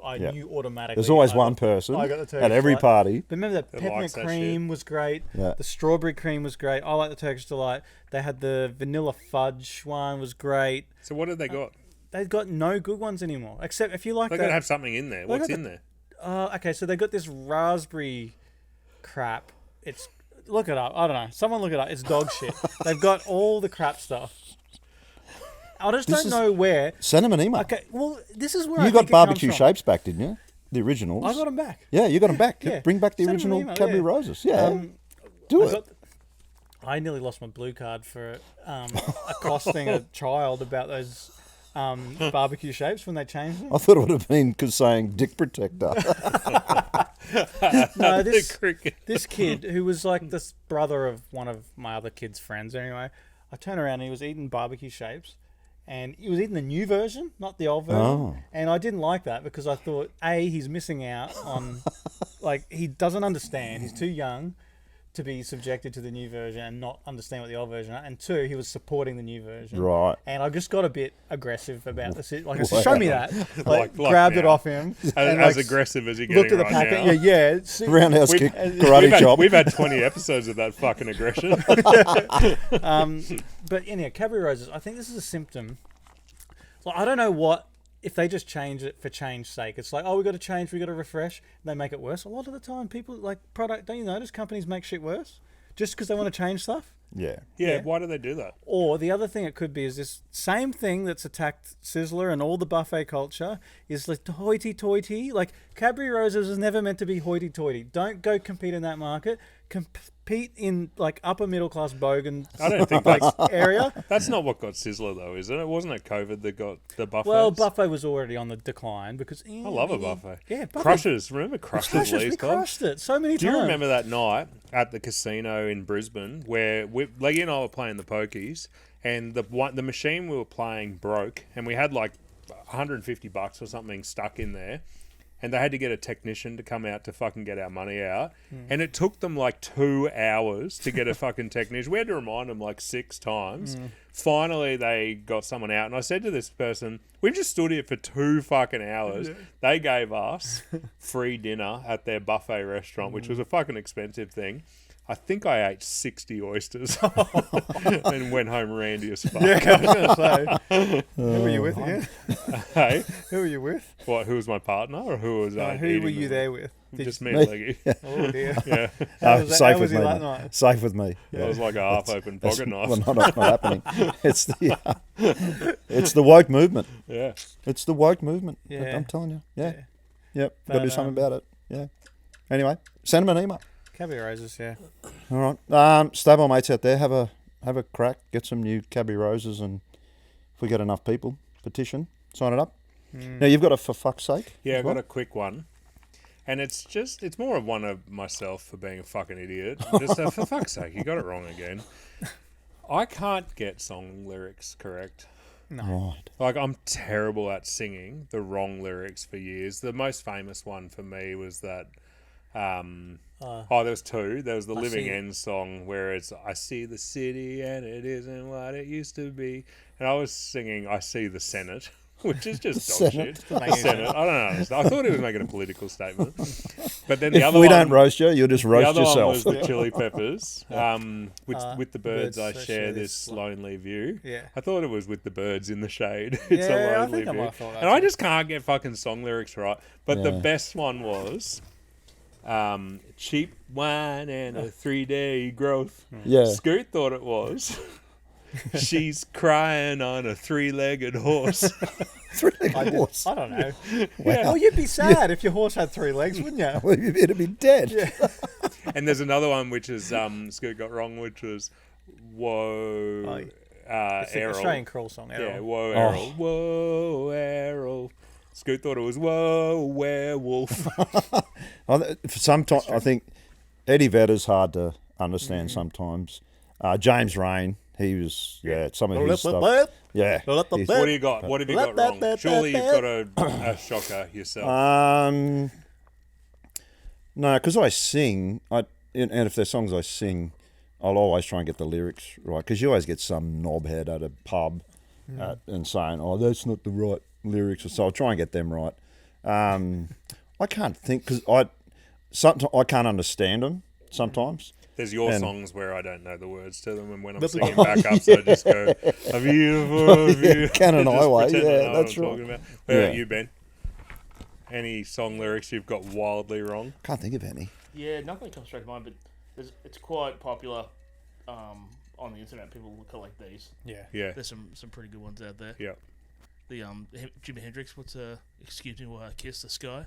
I
Yep.
knew automatically.
There's always
I
one
got-
person
I got the Turkish
at every
Delight.
party.
But remember the
That
peppermint
likes that
cream was great.
Yeah.
The strawberry cream was great. I like the Turkish Delight. They had the vanilla fudge one was great.
So what have they got?
They've got no good ones anymore, except if you like
They're
that.
gonna have something in there. What's
got
in there?
Okay, so they got this raspberry crap. It's look it up. I don't know. Someone look it up. It's dog shit. They've got all the crap stuff. I just don't know where.
Send them an email.
Okay, well, this is where
You
I
got
think it comes
barbecue
from.
shapes back, didn't you? The originals.
I got them back.
Yeah, you got them back.
Yeah.
Bring back the
Send 'em an
original
email,
Cadbury
yeah.
Roses. Yeah. Do it.
I nearly lost my blue card for accosting a child about those barbecue shapes when they changed them.
I thought it would have been because saying dick protector.
No,
The
this kid who was like this brother of one of my other kids' friends. Anyway, I turned around and he was eating barbecue shapes, and he was eating the new version, not the old version.
Oh.
And I didn't like that because I thought, he's missing out on, like, he doesn't understand. He's too young to be subjected to the new version and not understand what the old version are. And two, he was supporting the new version.
Right.
And I just got a bit aggressive about this. Like, I said, show me that. Like,
Like
grabbed it
now.
off him. and,
as
like,
aggressive as you're
looked
getting
at the
right
packet.
now.
Yeah. See,
Roundhouse
We've-
kick, karate chop.
We've had 20 episodes of that fucking aggression.
But anyhow, Cadbury Roses, I think this is a symptom. Like, I don't know what, if they just change it for change's sake. It's like, we got to change, we got to refresh. They make it worse. A lot of the time, people, like, don't you notice companies make shit worse? Just because they want to change stuff?
Yeah.
Yeah, why do they do that?
Or the other thing it could be is this same thing that's attacked Sizzler and all the buffet culture is like hoity-toity. Like, Cadbury Roses is never meant to be hoity-toity. Don't go compete in that market. Compete in, like, upper middle class bogan
I don't think
like,
that's...
area.
That's not what got Sizzler, though, is it? Wasn't it COVID that got the buffets?
Well, buffet was already on the decline because
I love a buffet.
Yeah, buffet.
Crushers. Remember Crushers,
Crushes, we
Lee's Club?
crushed it so many
Do you
times.
remember that night at the casino in Brisbane where Leggy and I were playing the pokies and the machine we were playing broke and we had like $150 or something stuck in there and they had to get a technician to come out to fucking get our money out and it took them like 2 hours to get a fucking technician. We had to remind them like 6 times. Finally, they got someone out and I said to this person, we've just stood here for 2 fucking hours. They gave us free dinner at their buffet restaurant, which was a fucking expensive thing. I think I ate 60 oysters and went home randy as fuck.
Yeah, I was going to say. Who were you with again?
Hey,
Who were you with?
what? Who was my partner, or who was I?
Who were you there with?
Just me and Leggy.
Oh dear.
Yeah,
How was
safe with
he
me.
that night?
Safe with me.
it was like a half-open pocket knife.
Well, not happening. It's the woke movement.
Yeah,
It's the woke movement.
Yeah.
I'm telling you. Yeah.
Yeah.
Yep. Got to do
But,
something about it. Yeah. Anyway, send them an email.
Cadbury Roses, yeah.
All right. Stable mates out there, have a crack. Get some new Cadbury Roses, and if we get enough people, petition, sign it up. Now you've got a for fuck's sake.
yeah. I got a quick one, and it's more of one of myself for being a fucking idiot. Just for fuck's sake, you got it wrong again. I can't get song lyrics correct.
No.
Right.
Like, I'm terrible at singing the wrong lyrics for years. The most famous one for me was that. There was two. There was the Living
See-
End song where it's I see the city and it isn't what it used to be, and I was singing I see the Senate, which is just dog
Senate.
shit. The Senate. I don't know. I thought he was making a political statement, but then the
If
other
we
one,
don't roast you, you'll just
the
roast
other
yourself.
one was the Chili Peppers. With the birds I
birds
share this lonely view.
Yeah.
I thought it was with the birds in the shade. It's
Yeah,
a
I
lonely
think I
view.
might have thought that
And I
too.
just can't get fucking song lyrics right. But the
Yeah.
best one was cheap wine and a 3-day growth.
Yeah.
Scoot thought it was. She's crying on a 3-legged horse.
Three-legged horse.
I don't know.
Yeah.
Oh, you'd be sad if your horse had 3 legs, wouldn't you?
Well, it'd be dead.
Yeah.
And there's another one which is Scoot got wrong, which was whoa.
It's an
Errol.
Australian crawl song, Errol.
Yeah, whoa, Errol. Whoa, Errol. Scoot thought it was whoa, werewolf.
Sometimes I think Eddie Vedder's hard to understand sometimes. James Rain, he was some of his stuff. Yeah.
What do you got? What have you got wrong? Surely you've got a shocker yourself.
No, because I sing, and if there's songs I sing, I'll always try and get the lyrics right. Because you always get some knobhead at a pub and saying, "Oh, that's not the right lyrics," so I'll try and get them right. I can't think because I can't understand them sometimes.
There's your songs where I don't know the words to them, and when I'm singing backups, I just go, "A beautiful view."
Cannon
Just
Highway,
pretend I
yeah,
know what
that's
I'm
right.
talking about. Where
Yeah.
about you, Ben? Any song lyrics you've got wildly wrong?
Can't think of any.
Yeah, nothing comes straight to mind, but it's quite popular on the internet. People collect these.
Yeah.
Yeah,
There's some pretty good ones out there.
yeah.
The Jimi Hendrix, what's excuse me while I kiss the sky.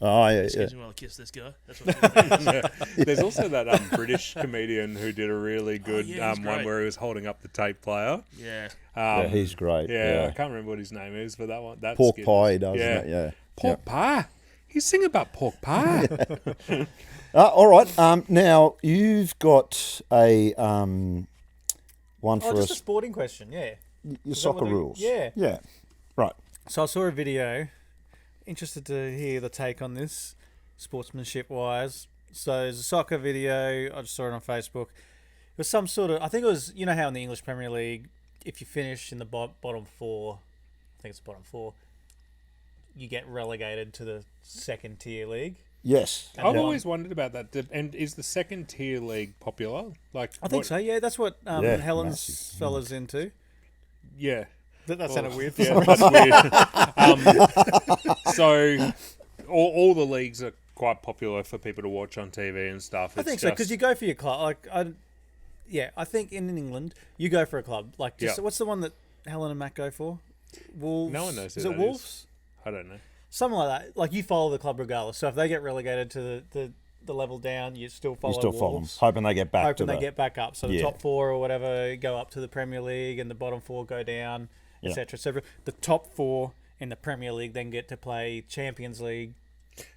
Oh, yeah,
Excuse me while I kiss this guy. That's what
There's also that British comedian who did a really good
yeah, he's
one
great.
where he was holding up the tape player.
yeah.
yeah, he's great.
Yeah, I can't remember what his name is for that one. That's
Pork
good.
pie, he does,
Yeah.
isn't it? Yeah.
Pork pie. He's singing about pork pie.
All right. Now you've got a one for
Oh, just a
us.
sporting question, yeah.
Your
that
soccer
what we-
rules.
yeah.
Yeah. Right.
So I saw a video. Interested to hear the take on this, sportsmanship wise. So there's a soccer video. I just saw it on Facebook. It was some sort of. I think it was. You know how in the English Premier League, if you finish in the bottom 4, I think it's the bottom 4, you get relegated to the second tier league.
Yes.
I've
Yeah.
always wondered about that. And is the second tier league popular? Like,
I think
what-
so. Yeah, that's what
Yeah,
Helen's
massive.
fella's into.
Yeah.
That sounded weird. For
Yeah,
some
that's weird. So, all the leagues are quite popular for people to watch on TV and stuff.
I think so because you go for your club. Like, I think in England you go for a club. Like, just
Yeah.
what's the one that Helen and Matt go for? Wolves.
No one knows who
Is it
that
Wolves?
is. I don't know.
Something like that. Like you follow the club regardless. So if they get relegated to the level down, you still follow.
You still follow them,
Wolves,
hoping they get back
hoping
to
they get back up. So the
Yeah.
top 4 or whatever go up to the Premier League, and the bottom 4 go down,
Yeah.
etc. etc. The top 4 in the Premier League then get to play Champions League.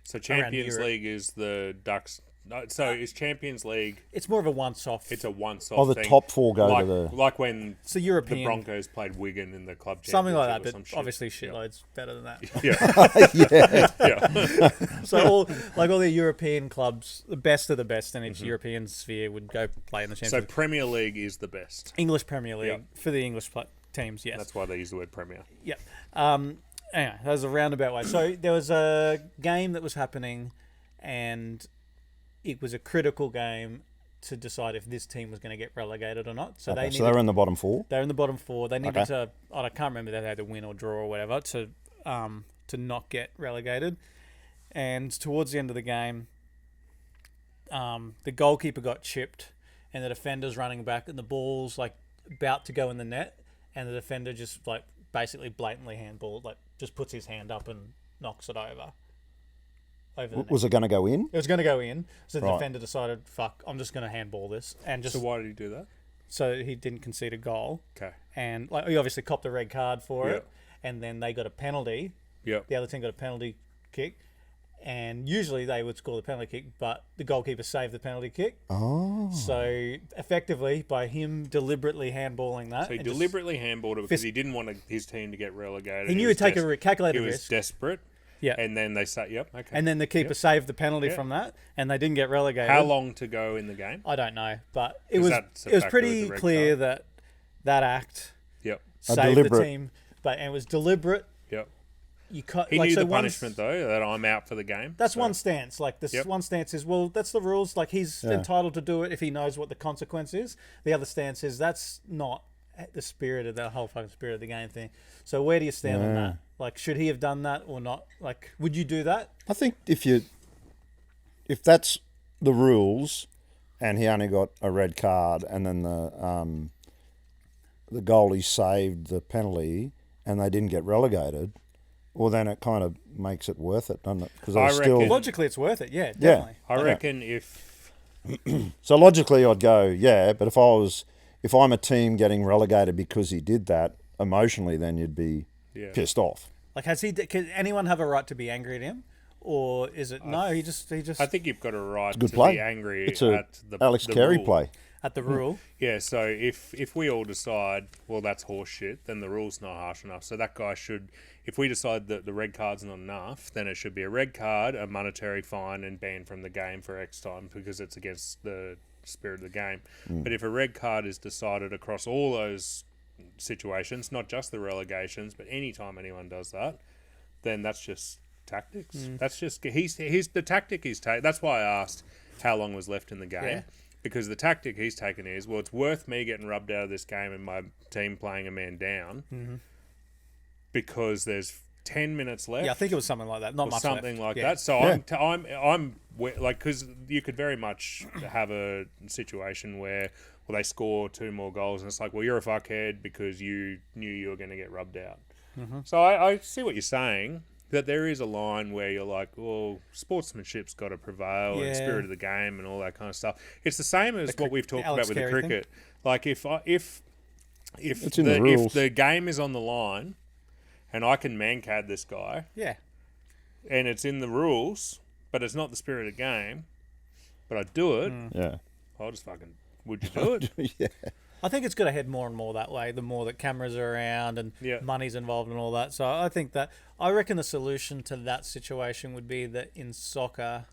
So Champions
Europe.
League is the Ducks. No, so is Champions League?
It's more of a once-off.
It's a once-off.
Oh, the
thing.
top 4 go
like,
to the.
like when
It's a
the
European.
Broncos played Wigan in the club
Something like that,
championship or
but
some shit.
obviously shitloads better than that.
Yeah, yeah.
So all the European clubs, the best of the best in each European sphere would go play in the Champions
So
League.
Premier League is the best.
English Premier League
Yeah.
for the English teams, yes.
That's why they use the word Premier.
Yeah. Anyway, that was a roundabout way. So there was a game that was happening, and it was a critical game, to decide if this team was going to get relegated or not. So
so they're in the bottom 4.
They're in the bottom 4. They needed to. I can't remember if they had to win or draw or whatever to not get relegated. And towards the end of the game, the goalkeeper got chipped, and the defender's running back, and the ball's like about to go in the net, and the defender just like basically blatantly handball, like just puts his hand up and knocks it over.
Was it going to go in?
It was going to go in. So the defender decided, fuck, I'm just going to handball this. And just.
So why did he do that?
So he didn't concede a goal.
Okay.
And like he obviously copped a red card for it. And then they got a penalty.
Yep.
The other team got a penalty kick. And usually they would score the penalty kick, but the goalkeeper saved the penalty kick.
Oh.
So effectively, by him deliberately handballing that.
So he deliberately handballed it because he didn't want his team to get relegated.
He knew he'd take a calculated risk.
He was desperate.
Yeah.
And then they say, yep, okay.
And then the keeper saved the penalty from that, and they didn't get relegated.
How long to go in the game?
I don't know, but it was pretty clear that act saved the team, and it was deliberate.
Yep.
He
knew the punishment though, that I'm out for the game.
That's one stance. Like this one stance is, well, that's the rules. Like he's entitled to do it if he knows what the consequence is. The other stance is that's not the spirit of that whole fucking spirit of the game thing. So where do you stand on that? Like, should he have done that or not? Like, would you do that?
I think if that's the rules, and he only got a red card, and then the goalie saved the penalty, and they didn't get relegated, well, then it kind of makes it worth it, doesn't it? Because
logically, it's worth it. Yeah, definitely.
I reckon if
so, logically, I'd go but if I'm a team getting relegated because he did that, emotionally, then you'd be pissed off.
Like, can anyone have a right to be angry at him, or is it no? He just.
I think you've got a right
to
be angry
at
the
Alex Carey
rule.
play.
At the rule.
Yeah. So if we all decide, well, that's horseshit, then the rule's not harsh enough. So that guy should. If we decide that the red card's not enough, then it should be a red card, a monetary fine, and banned from the game for X time because it's against the spirit of the game. But if a red card is decided across all those situations, not just the relegations, but any time anyone does that, then that's just tactics. That's just he's the tactic he's taken. That's why I asked how long was left in the game, because the tactic he's taken is, well, it's worth me getting rubbed out of this game and my team playing a man down because there's 10 minutes left.
Yeah, I think it was something like that. Not much left.
Something like that. So I'm like, because you could very much have a situation where, well, they score 2 more goals and it's like, well, you're a fuckhead because you knew you were going to get rubbed out. So I see what you're saying, that there is a line where you're like, well, sportsmanship's got to prevail and spirit of the game and all that kind of stuff. It's the same as what we've talked about with the cricket. Thing. Like if the game is on the line and I can man-cad this guy, and it's in the rules, but it's not the spirit of the game, but I do it, I'll just fucking, would you do it?
I think it's going to head more and more that way, the more that cameras are around and money's involved and all that. So I reckon the solution to that situation would be that in soccer,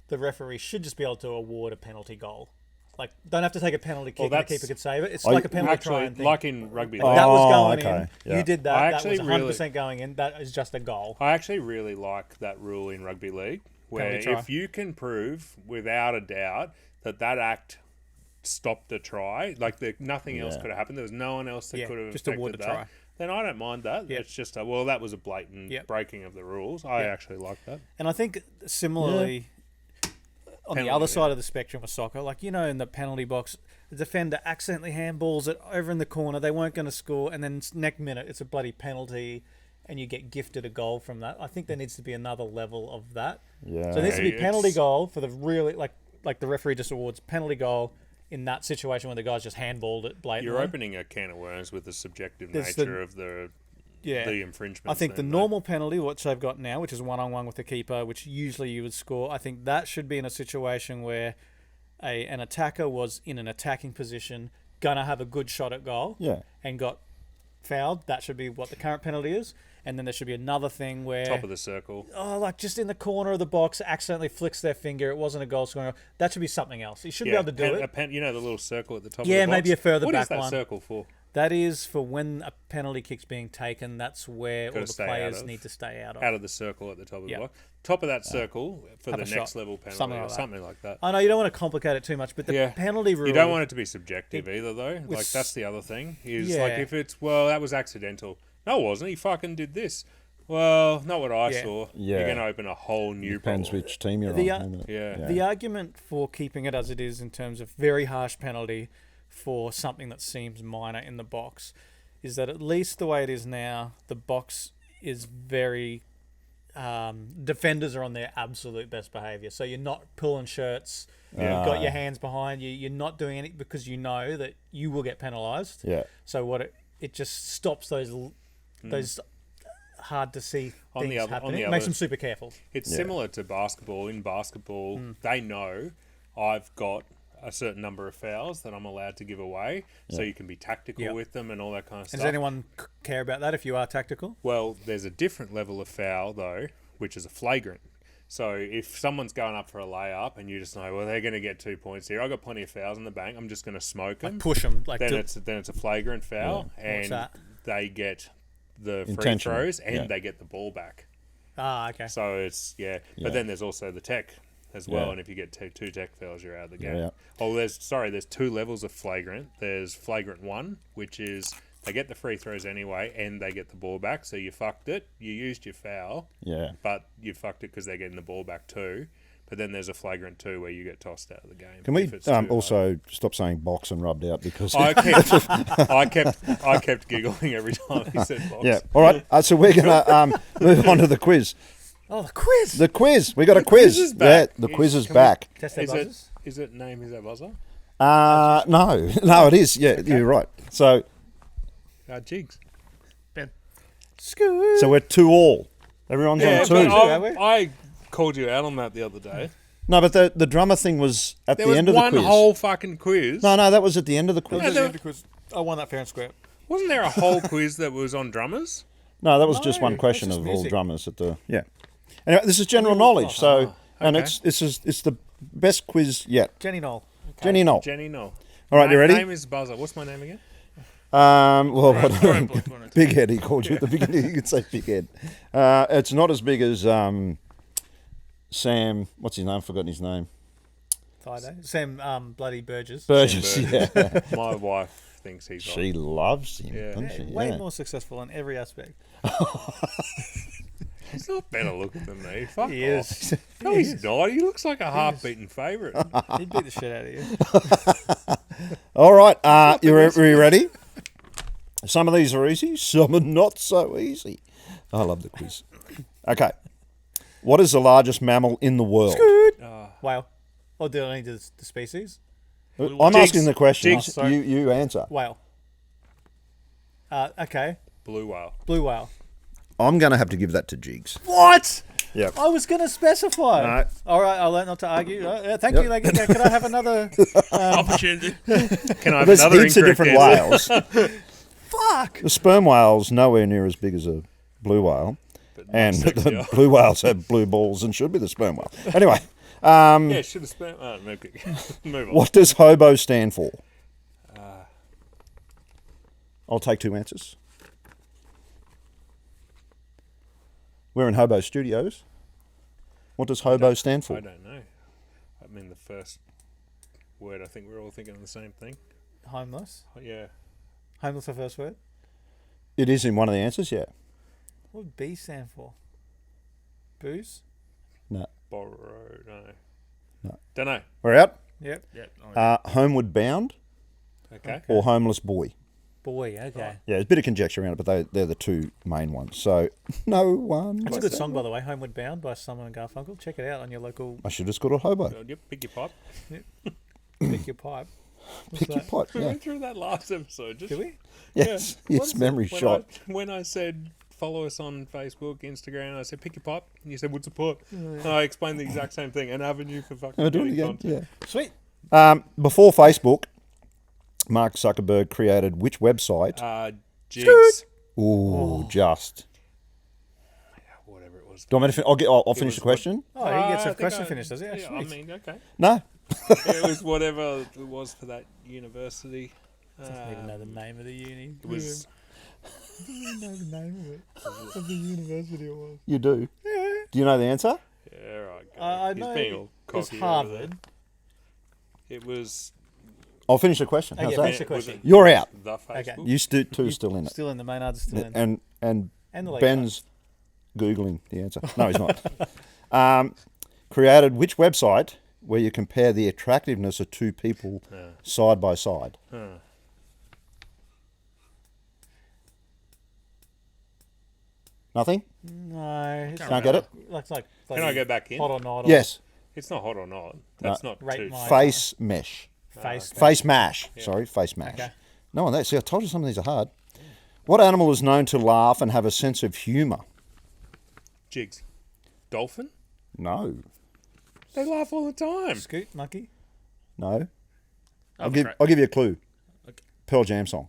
the referee should just be able to award a penalty goal. Like, don't have to take a penalty kick and the keeper could save it. It's like a penalty try thing.
Like in rugby.
That was going in. Yeah. You did that. That was 100%
really,
going in. That is just a goal.
I actually really like that rule in rugby league, where if you can prove without a doubt that act stopped the try, like nothing else could have happened, there was no one else that could have
just award the try,
then I don't mind that. It's just that was a blatant breaking of the rules. I actually like that.
And I think similarly, on the other side of the spectrum of soccer, like, you know, in the penalty box, the defender accidentally handballs it over in the corner, they weren't going to score, and then next minute it's a bloody penalty and you get gifted a goal from that. I think there needs to be another level of that. So there needs to be penalty goal for the really, like the referee just awards penalty goal in that situation when the guy's just handballed it blatantly.
You're opening a can of worms with the subjective nature of the infringement.
I think the normal penalty, which they've got now, which is 1-on-1 with the keeper, which usually you would score, I think that should be in a situation where an attacker was in an attacking position, gonna have a good shot at goal, and got fouled. That should be what the current penalty is. And then there should be another thing where...
Top of the circle.
Oh, like just in the corner of the box, accidentally flicks their finger. It wasn't a goal scorer. That should be something else. You should be able to do it.
You know the little circle at the top of the box?
Yeah, maybe a further back one.
What is that circle for?
That is for when a penalty kick's being taken. That's where all the
stay
players need to stay out of.
Out of the circle at the top of the block. Top of that circle for the next
shot.
level penalty
Something like
that.
I know you don't want to complicate it too much, but the penalty rule...
You don't want it to be subjective either, though. Like, that's the other thing. Is like, if it's, well, that was accidental. No, it wasn't. He fucking did this. Well, not what I saw. Yeah. You're going to open a whole new
Depends
problem.
which team you're on.
The argument for keeping it as it is in terms of very harsh penalty for something that seems minor in the box is that at least the way it is now, the box is very... defenders are on their absolute best behaviour. So you're not pulling shirts. You've got your hands behind you. You're not doing anything because you know that you will get penalised.
Yeah.
So it just stops those hard to see things happening. It makes them super careful.
It's similar to basketball. In basketball, they know I've got a certain number of fouls that I'm allowed to give away, so you can be tactical with them and all that kind of stuff.
Does anyone care about that if you are tactical?
Well, there's a different level of foul, though, which is a flagrant. So if someone's going up for a layup and you just know, well, they're going to get 2 points here, I've got plenty of fouls in the bank, I'm just going to smoke them.
Push them.
Then it's a flagrant foul, and they get the free throws and they get the ball back.
Okay.
So it's, but then there's also the tech as well, and if you get two tech fouls, you're out of the game. There's 2 levels of flagrant. There's flagrant 1, which is they get the free throws anyway, and they get the ball back. So you fucked it. You used your foul. Yeah. But you fucked it because they're getting the ball back too. But then there's a flagrant 2 where you get tossed out of the game.
Can we also stop saying box and rubbed out because
I kept giggling every time he said box.
Yeah. All right. So we're gonna move on to the quiz.
Oh, the quiz!
The quiz. We got a quiz.
Quiz is back.
Yeah, the quiz is back.
Test their buzzers?
Is it name is that buzzer?
No, it is. Yeah, you're right. So,
Jigs.
Ben.
Scoot.
So we're 2-2. Everyone's on 2.
I called you out on that the other day.
No, but the drummer thing was at the end of the quiz.
There was one whole fucking quiz.
No, that was at the end of the quiz.
I won that fair and square.
Wasn't there a whole quiz that was on drummers?
No, that was just one question of all drummers at the Anyway, this is general knowledge. And it's the best quiz yet.
Jenny Knoll.
Okay. Jenny Knoll. All right, you ready?
My name is Buzzer. What's my name again?
Big Head. He called you at the beginning. You could say Big Head. It's not as big as Sam. What's his name? I've forgotten his name.
Sam bloody Burgess.
Burgess. Yeah.
My wife thinks he's.
She loves him. Doesn't she?
Way more successful in every aspect.
He's not better looking than me. Fuck
he
off.
Is.
No, he's not. He looks like a half-beaten favourite.
He'd beat the shit out of you.
All right. Are you ready? Some of these are easy. Some are not so easy. I love the quiz. Okay. What is the largest mammal in the world?
Whale. Or do I need the species?
I'm asking the questions. You answer.
Whale. Okay.
Blue whale.
Blue whale.
I'm going to have to give that to Jigs.
What?
Yeah.
I was going to specify.
No.
All right, I'll learn not to argue. Thank you. Can I have another
opportunity?
Can I have
There's
another
heaps of different whales.
Fuck.
The sperm whale's nowhere near as big as a blue whale. And the blue whales have blue balls and should be the sperm whale. Anyway.
Should have sperm. Move on.
What does hobo stand for? I'll take 2 answers. We're in Hobo Studios. What does hobo stand for?
I don't know. I mean, the first word, I think we're all thinking of the same thing.
Homeless?
Yeah.
Homeless the first word?
It is in one of the answers, yeah.
What would B stand for? Booze?
No.
Borrow,
no.
Don't know.
We're out?
Yep.
Homeward Bound?
Okay.
Or Homeless Boy?
Boy, okay.
Yeah, there's a bit of conjecture around it, but they're the 2 main ones. So, no one.
That's a good song, by the way. Homeward Bound by Simon and Garfunkel. Check it out on your local...
I should have got a hobo.
Yep, pick your pipe.
Pick your pipe.
Pick your pipe,
We went through that last episode.
Did we?
Yes, it's memory shot.
When I said follow us on Facebook, Instagram, I said pick your pipe, and you said what's a pipe? And I explained the exact same thing. An avenue for fucking
do it again.
content.
Yeah.
Sweet.
Before Facebook, Mark Zuckerberg created which website?
Jigs.
Just.
Whatever it was.
Do you want me to I'll finish the question?
Oh, he gets a question finished, does he?
Yeah, I mean, okay.
No.
It was whatever it was for that university.
Doesn't even know the name of the uni.
It was.
Doesn't even know the name of it. Of the university it was.
You do?
Yeah.
Do you know the answer?
Yeah, right.
I
He's
know
being all
it was
cocky over
Harvard.
there. It was.
I'll finish the question. How's
Okay,
that?
finish the question.
You're out.
The Facebook.
You two still in it.
Still in. The Maynard's still in.
And
And the Leggatt.
Ben's Googling the answer. No, he's not. Created which website where you compare the attractiveness of two people side by side? Nothing?
No. It's
Can't get it?
It's like
Can I go back in?
hot or not?
Yes.
It's not hot or not. That's not
Rate
too.
my-
Face mesh.
Face.
Face mash. Sorry, face mash.
Okay.
No, that. See, I told you some of these are hard. What animal is known to laugh and have a sense of humour?
Jigs. Dolphin?
No.
They laugh all the time.
Scoot, monkey.
No.
Oh,
I'll give you a clue.
Okay.
Pearl Jam song.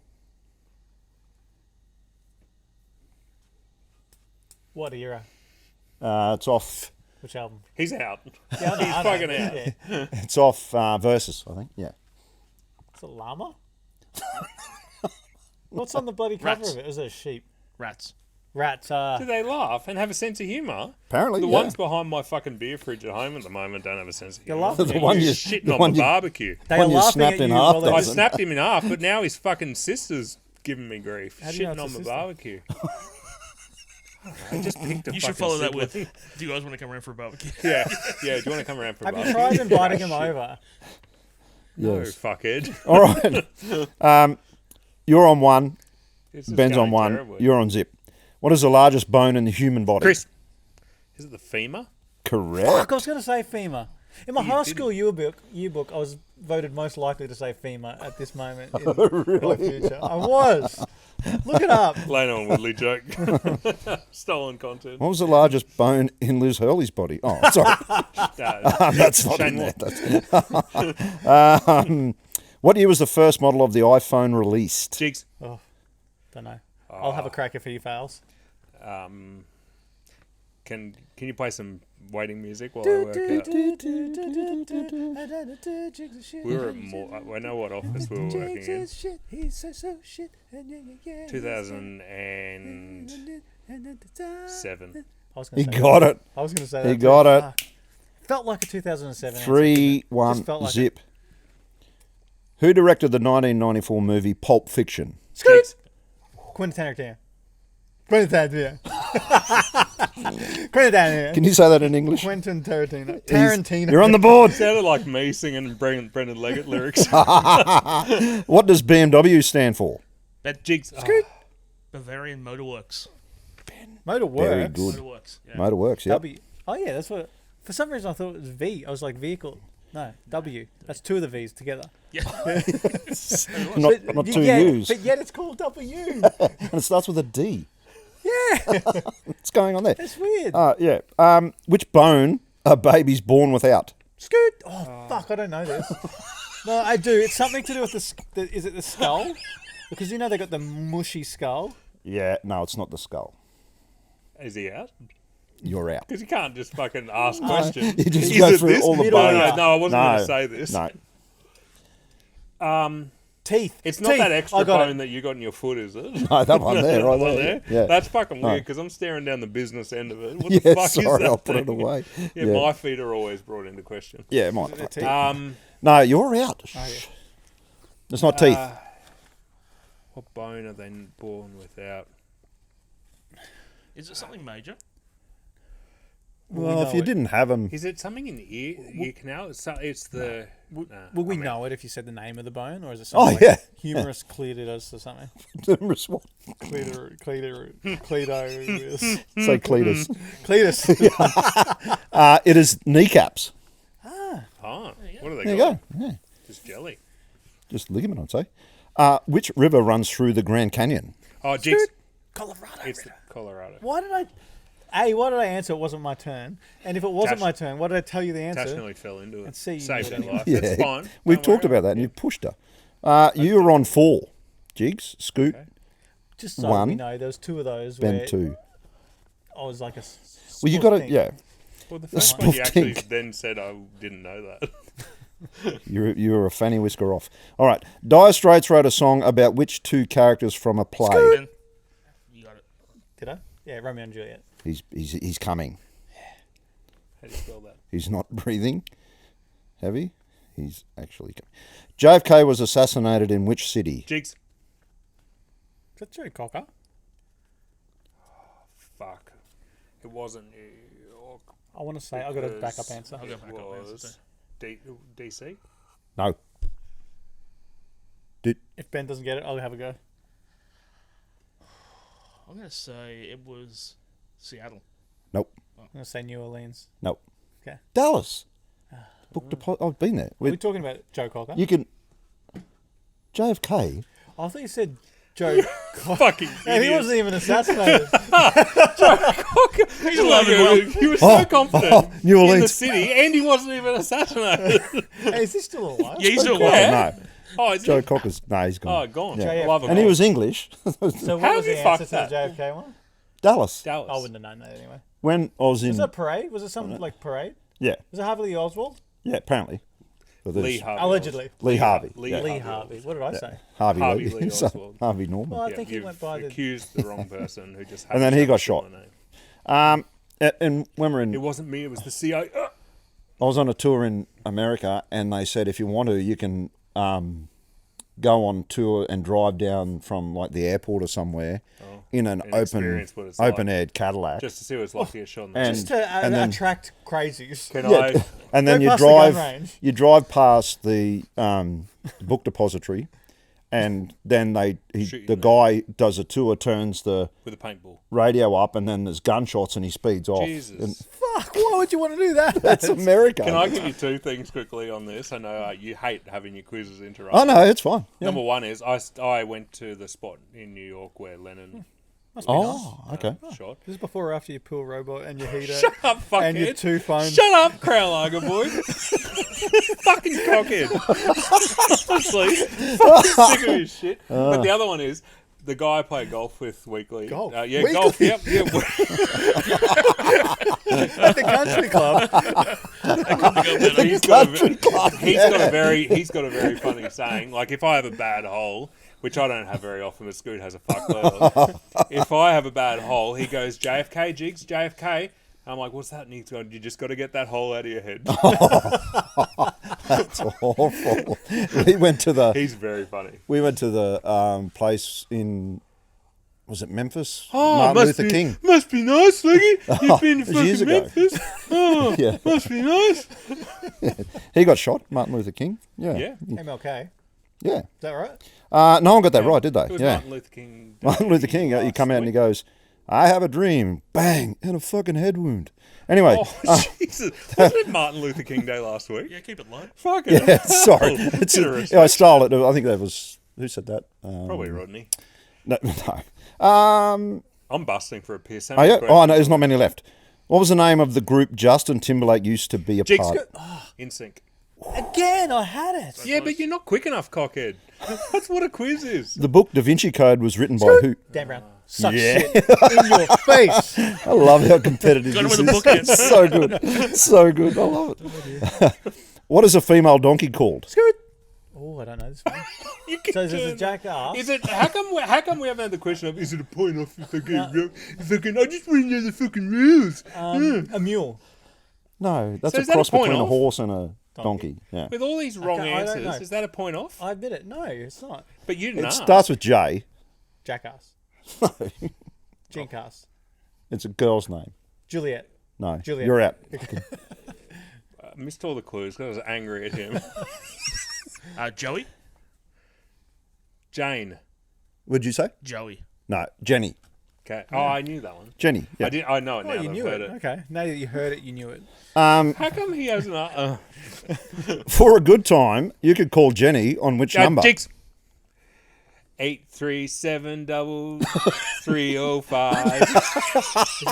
What era?
It's off.
Which album?
He's out.
Yeah, I know,
He's
I know,
fucking out.
yeah.
It's off Versus, I think. Yeah.
It's a llama? What's on the bloody cover
Rats.
of it? Is it a sheep?
Rats.
Rats.
Do they laugh and have a sense of humour?
Apparently,
The
yeah.
ones behind my fucking beer fridge at home at the moment don't have a sense of
You're
humour.
laughing
The
at
one
you.
you-
Shitting
the
on
one
the
you-
barbecue.
They
When
are
you
laughing
snapped
at
in
you
half,
while they
though,
I
Doesn't-
snapped him in half, but now his fucking sister's giving me grief.
How do you know
Shitting
it's
on
a
the
sister?
barbecue. I just picked a
You should
fucking
follow that with.
sibling.
Do you guys want to come around for a barbecue?
Yeah, do you want to come around for a
Have you
barbecue?
tried inviting him over?
No,
Yes.
fuckhead.
All right. You're on one.
This is
Ben's on
going
one.
terribly.
You're on zip. What is the largest bone in the human body?
Chris. Is it the femur?
Correct.
Fuck, I was going to say femur. In my high
didn't.
school yearbook, I was voted most likely to say femur at this moment in my future. I was. Look it up.
Lane on Woodley joke. Stolen content.
What was the largest bone in Liz Hurley's body? Oh, sorry. That's not in
Shane
there. What year was the first model of the iPhone released?
Jigs.
Oh, don't know. I'll have a crack if he fails.
Can you play some waiting music while I work out? We were at I know what office we were working in.
He's so shit.
2007.
I was
He
gonna say
got it.
I was going to say that.
He
too.
got it.
Fuck. Felt like a 2007 answer.
3-1
Just felt like
zip. Who directed the 1994 movie Pulp Fiction?
Jigs.
Quentin Tarantino. Quentin Tarantino. Quentin Tarantino.
Can you say that in English?
Quentin Tarantino. Tarantino.
You're on the board.
Sounded like me singing Brendan Leggatt lyrics.
What does BMW stand for?
That Jigs.
Bavarian Motorworks.
Motor
Very
Works.
good.
Motorworks. Yeah.
Motorworks, yep.
W. Oh yeah, that's what. For some reason I thought it was V. I was like vehicle. No, W. That's two of the V's together.
Yeah.
Not two U's.
But yet it's called W.
And it starts with a D.
Yeah,
What's going on there?
that's weird.
Yeah. Which bone are babies born without?
Scoot. Oh fuck, I don't know this. No, I do. It's something to do with is it the skull? Because you know they got the mushy skull.
Yeah, no, it's not the skull.
Is he out?
You're out.
Because you can't just fucking ask questions.
You just
Is
go
it
through
this?
all the
Middle
bones.
ear.
No, I wasn't going to
No,
say this.
No.
Teeth.
It's not
Teeth.
that
I
extra
got
bone that you got in your foot, is it?
No, that one there, right
That one
there.
there?
Yeah.
That's fucking
No.
weird because I'm staring down the business end of it. What the
Yeah,
fuck is
sorry,
that
I'll put it
thing?
away.
Yeah, my feet are always brought into question.
Yeah, it might.
Teeth.
No, you're out.
yeah.
It's not teeth.
What bone are they born without?
Is it something major?
Well, if you didn't have them,
Is it something in the ear canal? It's the.
Will
I
we
mean,
know it if you said the name of the bone, or is it
Oh,
something
yeah.
like humerus cleidus or something? Cleidus.
say cletus.
Cleidus.
It is kneecaps.
Oh, what are they
There you
got?
go. Yeah.
Just jelly.
Just ligament, I'd say. Which river runs through the Grand Canyon?
Oh, Jigs.
Colorado.
It's the Colorado.
Why did I answer it wasn't my turn? And if it wasn't
Tash-
my turn, why did I tell you the
Tash
answer?
nearly fell into it.
And see, you
Saved her
would
life.
Yeah.
That's fine.
We've
Don't
talked
worry
about that and you pushed her. You were on 4. Jigs, Scoot,
Okay.
Just so
One.
we know, there was 2 of those
Ben
where
2.
I was like a.
Well, you got it, yeah.
Well, the first one you
spoof
actually
kink.
then said I didn't know that.
You're a fanny whisker off. All right. Dire Straits wrote a song about which two characters from a play?
Ben, you got it.
Did I? Yeah, Romeo and Juliet.
He's coming.
How do you spell that?
He's not breathing. Heavy. He's actually coming. JFK was assassinated in which city?
Jigs.
Is that Joe Cocker?
Fuck. It wasn't New York.
I want to say I've got a backup answer.
I'll go back up answer too.
DC?
No.
If Ben doesn't get it, I'll have a go.
I'm going to say it was Seattle.
Nope.
I'm going to say New Orleans.
Nope.
Okay.
Dallas. I've been there.
Are we talking about Joe Cocker?
You can. JFK.
I thought you said Joe Cocker.
Fucking
And he
idiot.
wasn't even assassinated.
He's like, he was so confident
New
in the
Orleans.
city, and he wasn't even assassinated.
Hey, is he still alive?
Yeah, he's still alive.
Yeah.
No.
Oh, is
Joe
it?
Cocker's. No, he's gone.
Oh, gone.
Yeah.
Love him.
And he was English.
So what
How
was
have
the
you
answer
fucked
to the JFK one?
Dallas.
Dallas.
I wouldn't have known that anyway.
When I was in.
Was it a parade? Was it something like parade?
Yeah.
Was it Harvey Lee Oswald?
Yeah, apparently. Well, there's
Lee Harvey.
Allegedly.
Lee Harvey.
Lee
Yeah.
Lee Harvey. What did I say?
Harvey
Harvey
Lee.
Lee
So,
Oswald.
Harvey Norman.
Well, I think he
You've
went by the...
accused the wrong person who just.
And then he got
a
shot.
similar name.
And when we're in.
It wasn't me. It was the CIA.
I was on a tour in America, and they said if you want to, you can go on tour and drive down from like the airport or somewhere in an
and experience what it's like.
open-aired Cadillac.
Just to see what it's like to get shot in the
And-
Just to
and then-
attract crazies.
Can
Yeah,
I?
and then
Go
you
past the gun
drive
range.
you drive past the book depository, and then
Shoot you
the
in the-
guy does a tour, turns the
With a paintball.
radio up, and then there's gunshots, and he speeds off.
Jesus.
And
Fuck, why would you want to do that?
that's America.
Can I give you two things quickly on this? I know you hate having your quizzes interrupted.
Oh no, it's fine. Yeah.
Number one is I went to the spot in New York where Lennon
Must be nice.
Oh, okay.
shot.
This is before or after your pool robot and your heater
Shut up, fuckhead.
and your two phones.
Shut up, Crowlager boy. Fucking cockhead. Honestly, fucking sick of his shit. But the other one is the guy I play golf with weekly.
Golf?
Yeah,
Weekly?
golf. Yep.
At the country club.
He's got a very funny saying. Like if I have a bad hole, which I don't have very often, but Scoot has a fuckload. If I have a bad hole, he goes JFK jigs, JFK. I'm like, what's that? And he's going, you just got to get that hole out of your head.
That's awful. We went to the
He's very funny.
place in, was it Memphis?
Oh,
Martin Luther King.
Must be nice, Leggy. You've been to
years
fucking
ago.
Memphis. Oh,
Yeah.
must be nice.
He got shot, Martin Luther King. Yeah.
Yeah.
MLK.
Yeah.
Is that right?
No one got that right, did they?
It was
Yeah.
Martin Luther King.
Martin Luther King, he come out and he goes, I have a dream. Bang. And a fucking head wound. Anyway.
Oh, Jesus. Wasn't it Martin Luther King Day last week?
Yeah, keep it light.
Fucking
Yeah,
hell.
sorry.
Bit of respect.
I stole it. I think that was, who said that?
Probably Rodney.
No.
I'm busting for a piss.
Oh, yeah? Oh, no, there's not many left. What was the name of the group Justin Timberlake used to be a
Jigs.
part?
In sync.
Again, I had it.
Yeah, but you're not quick enough, cockhead. That's what a quiz is.
The book Da Vinci Code was written by who?
Dan Brown. Suck
Yeah.
shit in your face.
I love how competitive
Got him
this
with a
is.
bookend.
It's so good. So good. I love it. What is a female donkey called?
Scoot. Oh, I don't know this one.
You can
So is it
turn-
a jackass?
Is it? How come we haven't had the question of? Is it a point off if I just want to know the fucking rules.
A mule.
No, that's
So
a
is that a
cross
point
between a
off?
horse and a donkey. Yeah.
With all these wrong
Okay, I don't know.
answers, is that a point off?
I admit it. No, it's not.
But you didn't
It
ask.
starts with J.
Jackass. Ginkass.
It's a girl's name.
Juliet.
No,
Juliet.
you're out.
I missed all the clues because I was angry at him.
Joey?
Jane.
What'd you say?
Joey.
No, Jenny.
Okay. Oh, I knew that one.
Jenny. Yeah.
I did. I know it now.
Oh, you
that
knew
I've
it.
heard it.
Okay. Now that you heard it, you knew it.
How come he hasn't?
For a good time, you could call Jenny on which number?
Jigs. 837-305.
Is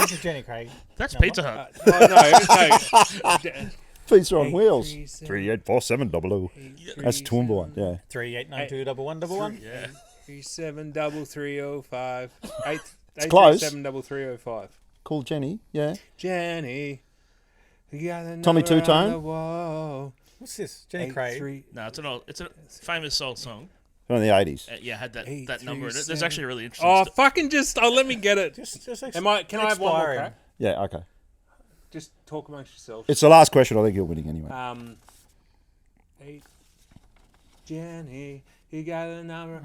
this a Jenny Craig?
That's Pizza Hut.
Oh, no.
Pizza on wheels.
837.
384700. That's Toowoomba. Yeah.
38921111.
Yeah.
373305.
It's close.
837-3305.
Call Jenny. Yeah.
Jenny. You got the
Tommy
number on
Two-Tone?
the wall.
What's this? Jenny Craig.
No, it's a famous soul song.
From the 80s.
Yeah, had that number in it.
837.
There's actually a really interesting.
Let me get it.
Just
Can I have one more crack?
Yeah, okay.
Just talk amongst yourselves.
It's the last question. I think you're winning anyway.
Jenny, you got a number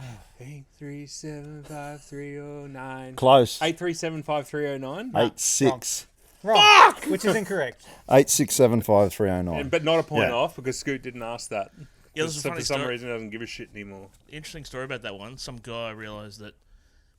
8375309.
Close.
8375309.
86.
Wrong. Fuck! Which is incorrect.
8675309.
But not a point off because Scoot didn't ask that.
Yeah, this is a
So
funny
for some
story.
reason, he doesn't give a shit anymore.
Interesting story about that one. Some guy realized that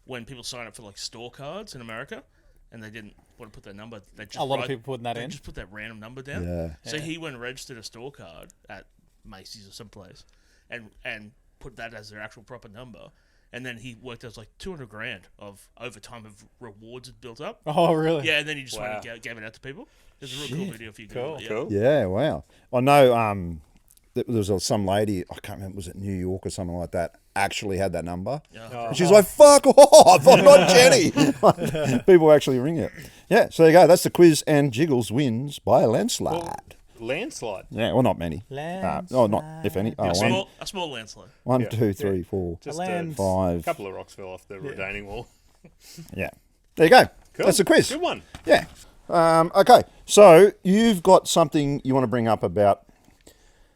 when people sign up for like store cards in America, and they didn't want to put their number, they just
A lot of people putting that
they
in.
just put that random number down.
Yeah.
So he went and registered a store card at Macy's or someplace, and put that as their actual proper number. And then he worked out like $200,000 of overtime of rewards had built up.
Oh, really?
Yeah, and then he just went and gave it out to people. There's a real cool video if you Google it. Yeah.
Cool.
Yeah, wow. I know there was some lady, I can't remember, was it New York or something like that, actually had that number.
Yeah.
And she's like, fuck off, I'm not Jenny. People actually ring it. Yeah, so there you go. That's the quiz, and Jiggles wins by a landslide.
Landslide.
Yeah, well, not many. Not, if any. Oh,
A small landslide.
1, 2, 3, 4,
Just
Land.
a
5.
couple of rocks fell off the retaining wall.
Yeah. There you go.
Cool.
That's the quiz.
Good one.
Yeah. Okay, so you've got something you want to bring up about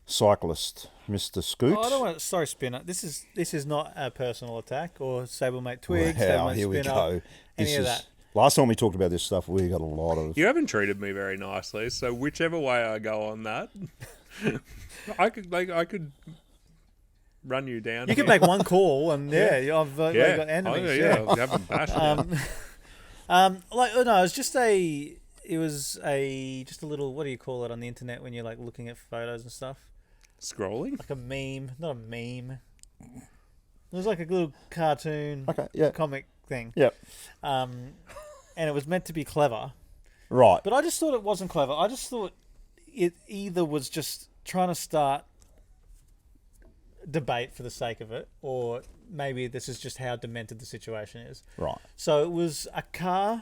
cyclist, Mr. Scoot.
Oh, I don't want to. Sorry, Spinner. This is not a personal attack or Stablemate Twig.
Wow,
Stablemate
here we
Spinner,
go.
Any of that.
Last time we talked about this stuff, we got a lot of...
You haven't treated me very nicely, so whichever way I go on that, I could run you down.
You can make one call, and I've got enemies.
You haven't bashed me.
It was just a little, what do you call it on the internet when you're like looking at photos and stuff?
Scrolling?
Like a meme, not a meme. It was like a little cartoon, comic thing.
Yep.
And it was meant to be clever.
Right.
But I just thought it wasn't clever. I just thought it either was just trying to start debate for the sake of it, or maybe this is just how demented the situation is.
Right.
So it was a car.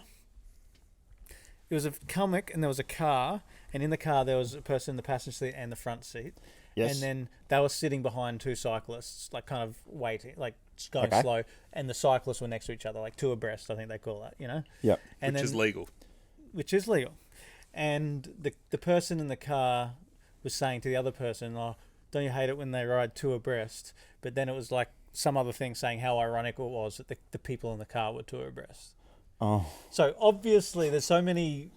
It was a comic, and there was a car, and in the car there was a person in the passenger seat and the front seat.
Yes.
And then they were sitting behind two cyclists, like kind of waiting, like going slow, and the cyclists were next to each other, like two abreast, I think they call that,
Yep.
And
Which is legal.
Which is legal. And the person in the car was saying to the other person, oh, don't you hate it when they ride two abreast? But then it was like some other thing saying how ironic it was that the people in the car were two abreast.
Oh.
So obviously there's so many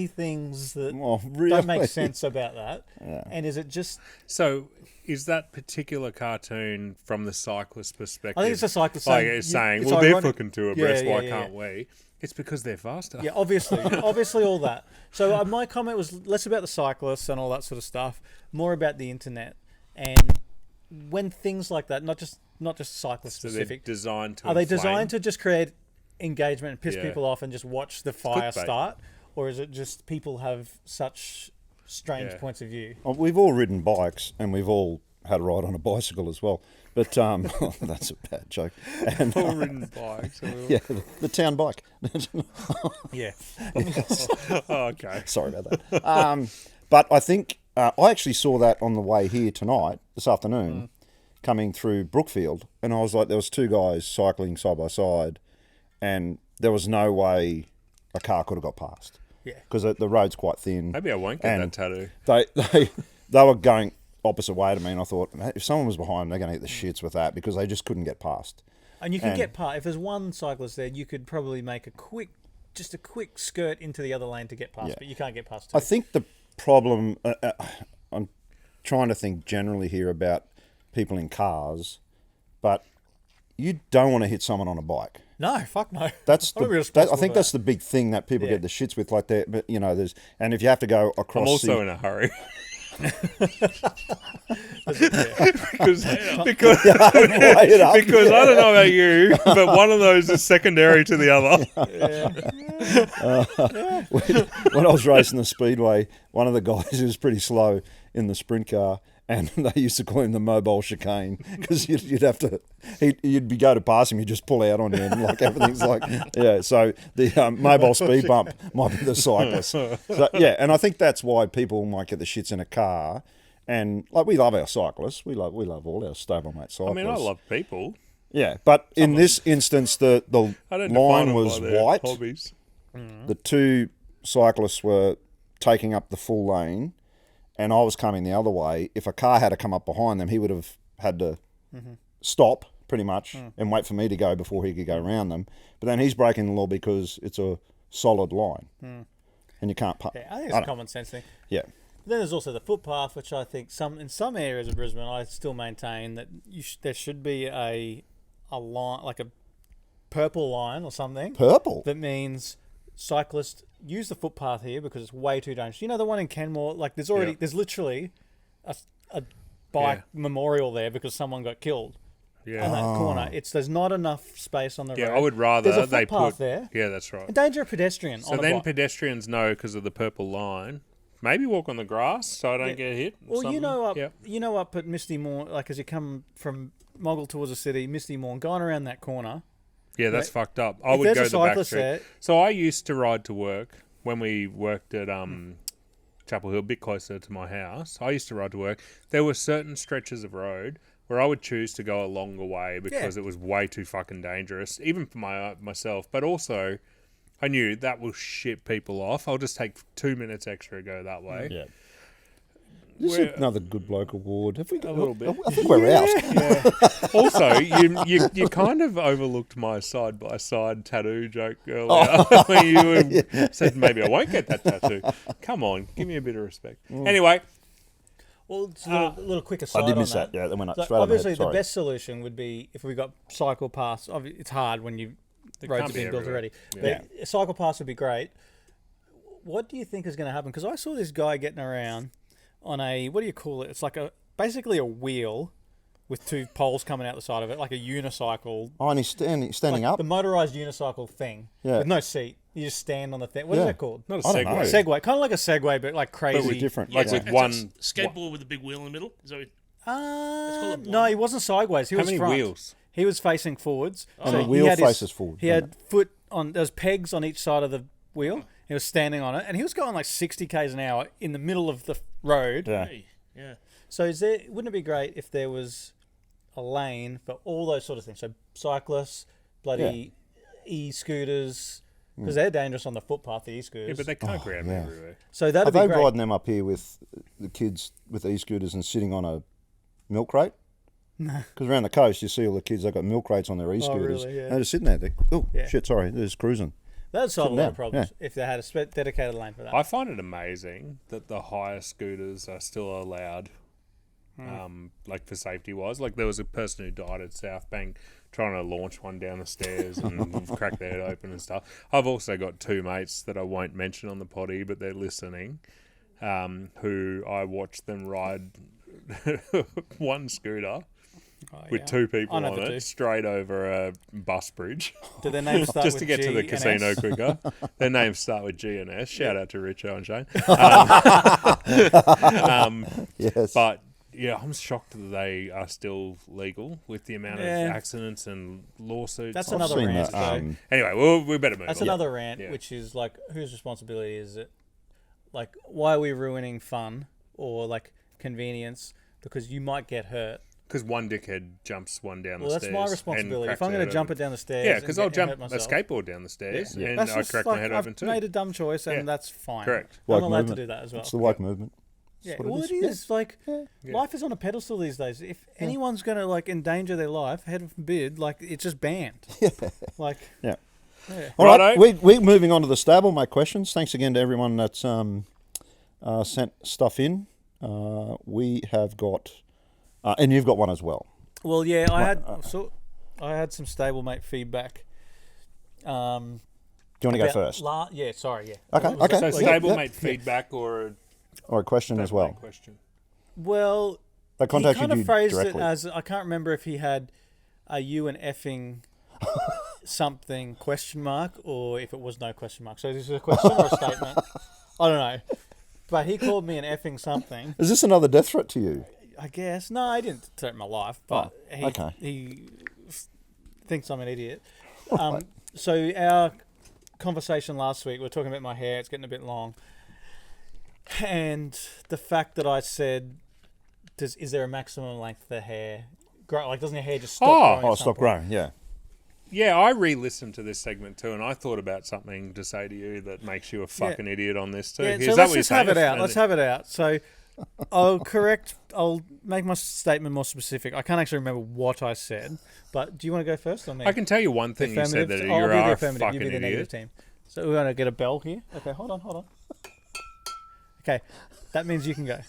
things that
really?
don't make sense about that.
Yeah.
And is it just...
So is that particular cartoon from the cyclist perspective?
I think it's a cyclist
like
saying...
it's saying,
it's
well,
ironic.
they're fucking two abreast,
Yeah,
why can't we? It's because they're faster.
Yeah, obviously all that. So my comment was less about the cyclists and all that sort of stuff, more about the internet. And when things like that, not just cyclist specific,
designed to
are they
inflame?
designed to just create engagement and piss people off and just watch the fire
clickbait.
start, or is it just people have such strange points of view?
Well, we've all ridden bikes, and we've all had a ride on a bicycle as well. But that's a bad joke. And
All ridden bikes.
yeah, the town bike.
Yeah.
Oh, okay.
Sorry about that. But I think I actually saw that on the way here tonight, this afternoon, coming through Brookfield, and I was like, there was two guys cycling side by side, and there was no way a car could have got past.
Yeah.
Because the road's quite thin.
Maybe I won't get
And
that tattoo.
They were going opposite way to me, and I thought, if someone was behind, they're going to get the shits with that, because they just couldn't get past.
And you can get past. If there's one cyclist there, you could probably make a quick skirt into the other lane to get past, but you can't get past two.
I think the problem, I'm trying to think generally here about people in cars, but you don't want to hit someone on a bike.
No, fuck no.
That's
I'm
the,
responsible
I think
for
that's the big thing that people get the shits with, like that. But there's, and if you have to go across,
I'm also in a hurry. because I don't know about you, but one of those is secondary to the other.
When I was racing the speedway, one of the guys who was pretty slow in the sprint car, And they used to call him the mobile chicane because you'd have to, you'd go to pass him, you just pull out on you, and like everything's like, yeah. So the mobile speed bump might be the cyclist. So, yeah, and I think that's why people might get the shits in a car. And like we love our cyclists, we love all our stablemate cyclists.
I mean, I love people.
Yeah, but in this instance, the line was white.
Hobbies.
The two cyclists were taking up the full lane, and I was coming the other way. If a car had to come up behind them, he would have had to stop pretty much and wait for me to go before he could go around them. But then he's breaking the law because it's a solid line, and you can't.
Yeah, I think it's a common sense thing.
Yeah.
Then there's also the footpath, which I think in some areas of Brisbane, I still maintain that there should be a line, like a purple line or something.
Purple?
That means cyclists use the footpath here because it's way too dangerous. You know the one in Kenmore? Like there's literally a bike memorial there because someone got killed.
Yeah.
On that corner. There's not enough space on the road.
Yeah, I would rather
there's a
they
footpath
put
there.
Yeah, that's right.
Endanger a pedestrian.
So then pedestrians know because of the purple line. Maybe walk on the grass so I don't get hit.
Well, you know up at Misty Morn, like as you come from Moggle towards the city, Misty Morn, going around that corner.
Yeah, that's fucked up. I would go the back street. So I used to ride to work when we worked at Chapel Hill, a bit closer to my house. I used to ride to work. There were certain stretches of road where I would choose to go a longer way because it was way too fucking dangerous, even for myself. But also, I knew that will shit people off. I'll just take 2 minutes extra to go that way.
Yeah. This is another good bloke award. Have we got
a little bit?
I think we're out.
Yeah. Also, you kind of overlooked my side by side tattoo joke earlier when you said maybe I won't get that tattoo. Come on, give me a bit of respect. Anyway.
Well, it's a little quick aside.
I did miss that. Yeah, that went up straight
obviously, the best solution would be if we got cycle paths. It's hard when roads are being built already.
Yeah.
But a cycle pass would be great. What do you think is going to happen? Because I saw this guy getting around on a, what do you call it? It's like basically a wheel with two poles coming out the side of it, like a unicycle.
Oh, and he's standing up?
The motorised unicycle thing with no seat. You just stand on the thing. What is that called?
Not a Segway.
Segway. Kind of like a Segway, but like crazy.
But with different.
Like with one.
Skateboard with a big wheel in the middle? Is that what
no, he wasn't sideways. He was
many
front.
wheels?
He was facing forwards.
And the wheel faces forward.
He had foot on, there was pegs on each side of the wheel. He was standing on it, and he was going like 60 k's an hour in the middle of the road.
Yeah.
Yeah.
So wouldn't it be great if there was a lane for all those sort of things? So cyclists, bloody e-scooters, because they're dangerous on the footpath, the e-scooters.
Yeah, but they can't grab everywhere.
So that'd be
great. Are
great.
they riding them up here with the kids with e-scooters and sitting on a milk crate? No. Because around the coast, you see all the kids, they've got milk crates on their e-scooters.
Oh, really? Yeah.
They're just sitting there. Shit, sorry, they're just cruising.
That'd solve a lot of problems if they had a dedicated lane for that.
I find it amazing that the higher scooters are still allowed, like for safety wise. Like there was a person who died at South Bank trying to launch one down the stairs and crack their head open and stuff. I've also got two mates that I won't mention on the potty, but they're listening, who I watched them ride one scooter with two people on it straight over a bus bridge.
Do their names start
just
with
to get
G
to the
and
casino
S?
quicker. Their names start with G and S. Shout out to Richo and Shane.
Yes.
But yeah, I'm shocked that they are still legal with the amount of accidents and lawsuits.
That's another rant.
Anyway, we better move on.
That's another rant, which is like, whose responsibility is it? Like, why are we ruining fun or like convenience? Because you might get hurt.
Because one dickhead jumps one down the
stairs.
stairs.
Well, that's my responsibility. If I'm going to jump it down the stairs,
yeah, because I'll jump a skateboard down the stairs and I crack my head open too.
I've made a dumb choice, and that's fine.
Correct.
I'm allowed to do that as well.
It's the woke movement.
Yeah, well, it is. Like, life is on a pedestal these days. If anyone's going to like endanger their life, heaven forbid, like it's just banned. Like,
All right, we're moving on to the stablemate questions. Thanks again to everyone that's sent stuff in. We have got, and you've got one as well.
Well, yeah, I had some stablemate feedback.
Do you want to go first?
Yeah, sorry, yeah.
Okay.
So stablemate feedback or
a question as well.
Question.
Well,
they contacted
he kind of
you
phrased
directly.
it as, I can't remember if he had a you and effing something question mark or if it was no question mark. So this is a question or a statement? I don't know. But he called me an effing something.
Is this another death threat to you?
I guess. No, I didn't threaten my life, but
okay.
he thinks I'm an idiot. So our conversation last week, we were talking about my hair. It's getting a bit long. And the fact that I said, is there a maximum length of the hair? Grow, like, doesn't your hair just stop growing?
Stop growing, yeah.
Yeah, I re-listened to this segment too, and I thought about something to say to you that makes you a fucking idiot on this too.
Yeah, so let's just have it out. Let's have it out. So I'll make my statement more specific. I can't actually remember what I said, but do you want to go first or me?
I can tell you one thing you said that you are a fucking
you be the
idiot.
Team. So we're going to get a bell here. Okay, hold on. Okay, that means you can go.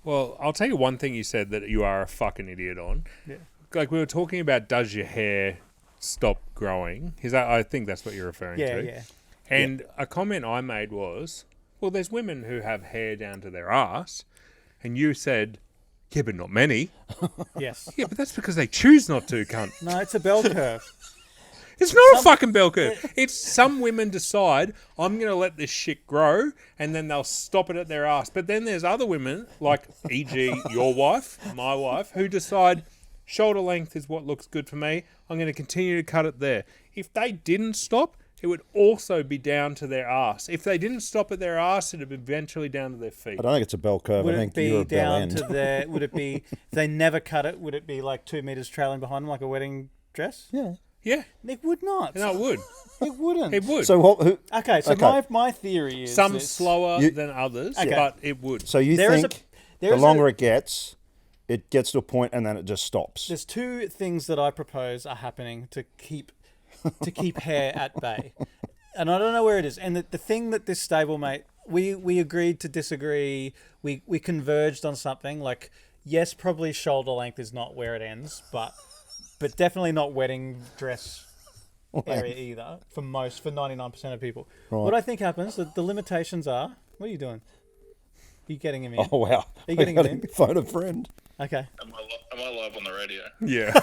Well, I'll tell you one thing you said that you are a fucking idiot on.
Yeah.
Like, we were talking about, does your hair stop growing? I think that's what you're referring to.
Yeah.
And a comment I made was, well, there's women who have hair down to their ass, and you said, yeah, but not many.
Yes.
Yeah, but that's because they choose not to, cunt.
No, it's a bell curve.
It's not a fucking bell curve. It's some women decide, I'm going to let this shit grow, and then they'll stop it at their ass. But then there's other women, like e.g. your wife, my wife, who decide shoulder length is what looks good for me. I'm going to continue to cut it there. If they didn't stop, it would also be down to their ass. If they didn't stop at their ass, it would be eventually down to their feet.
I don't think it's a bell curve.
Would
I think
it be
you're a bell
down
end.
to their... Would it be... If they never cut it, would it be like 2 meters trailing behind them like a wedding dress?
Yeah.
Yeah.
It would not.
No, it would.
It wouldn't.
It would.
So what?
Okay, so my theory is...
Some slower than others,
Okay.
but it would.
So you think the longer it gets to a point and then it just stops.
There's two things that I propose are happening to keep hair at bay. And I don't know where it is. And the thing that this stablemate, we agreed to disagree. We converged on something. Like, yes, probably shoulder length is not where it ends, but definitely not wedding dress area either for 99% of people. Right. What I think happens, the limitations are... What are you doing? Are you getting him in?
Oh, wow.
Are you getting him in?
Phone a friend.
Okay.
Am I live on the radio?
Yeah,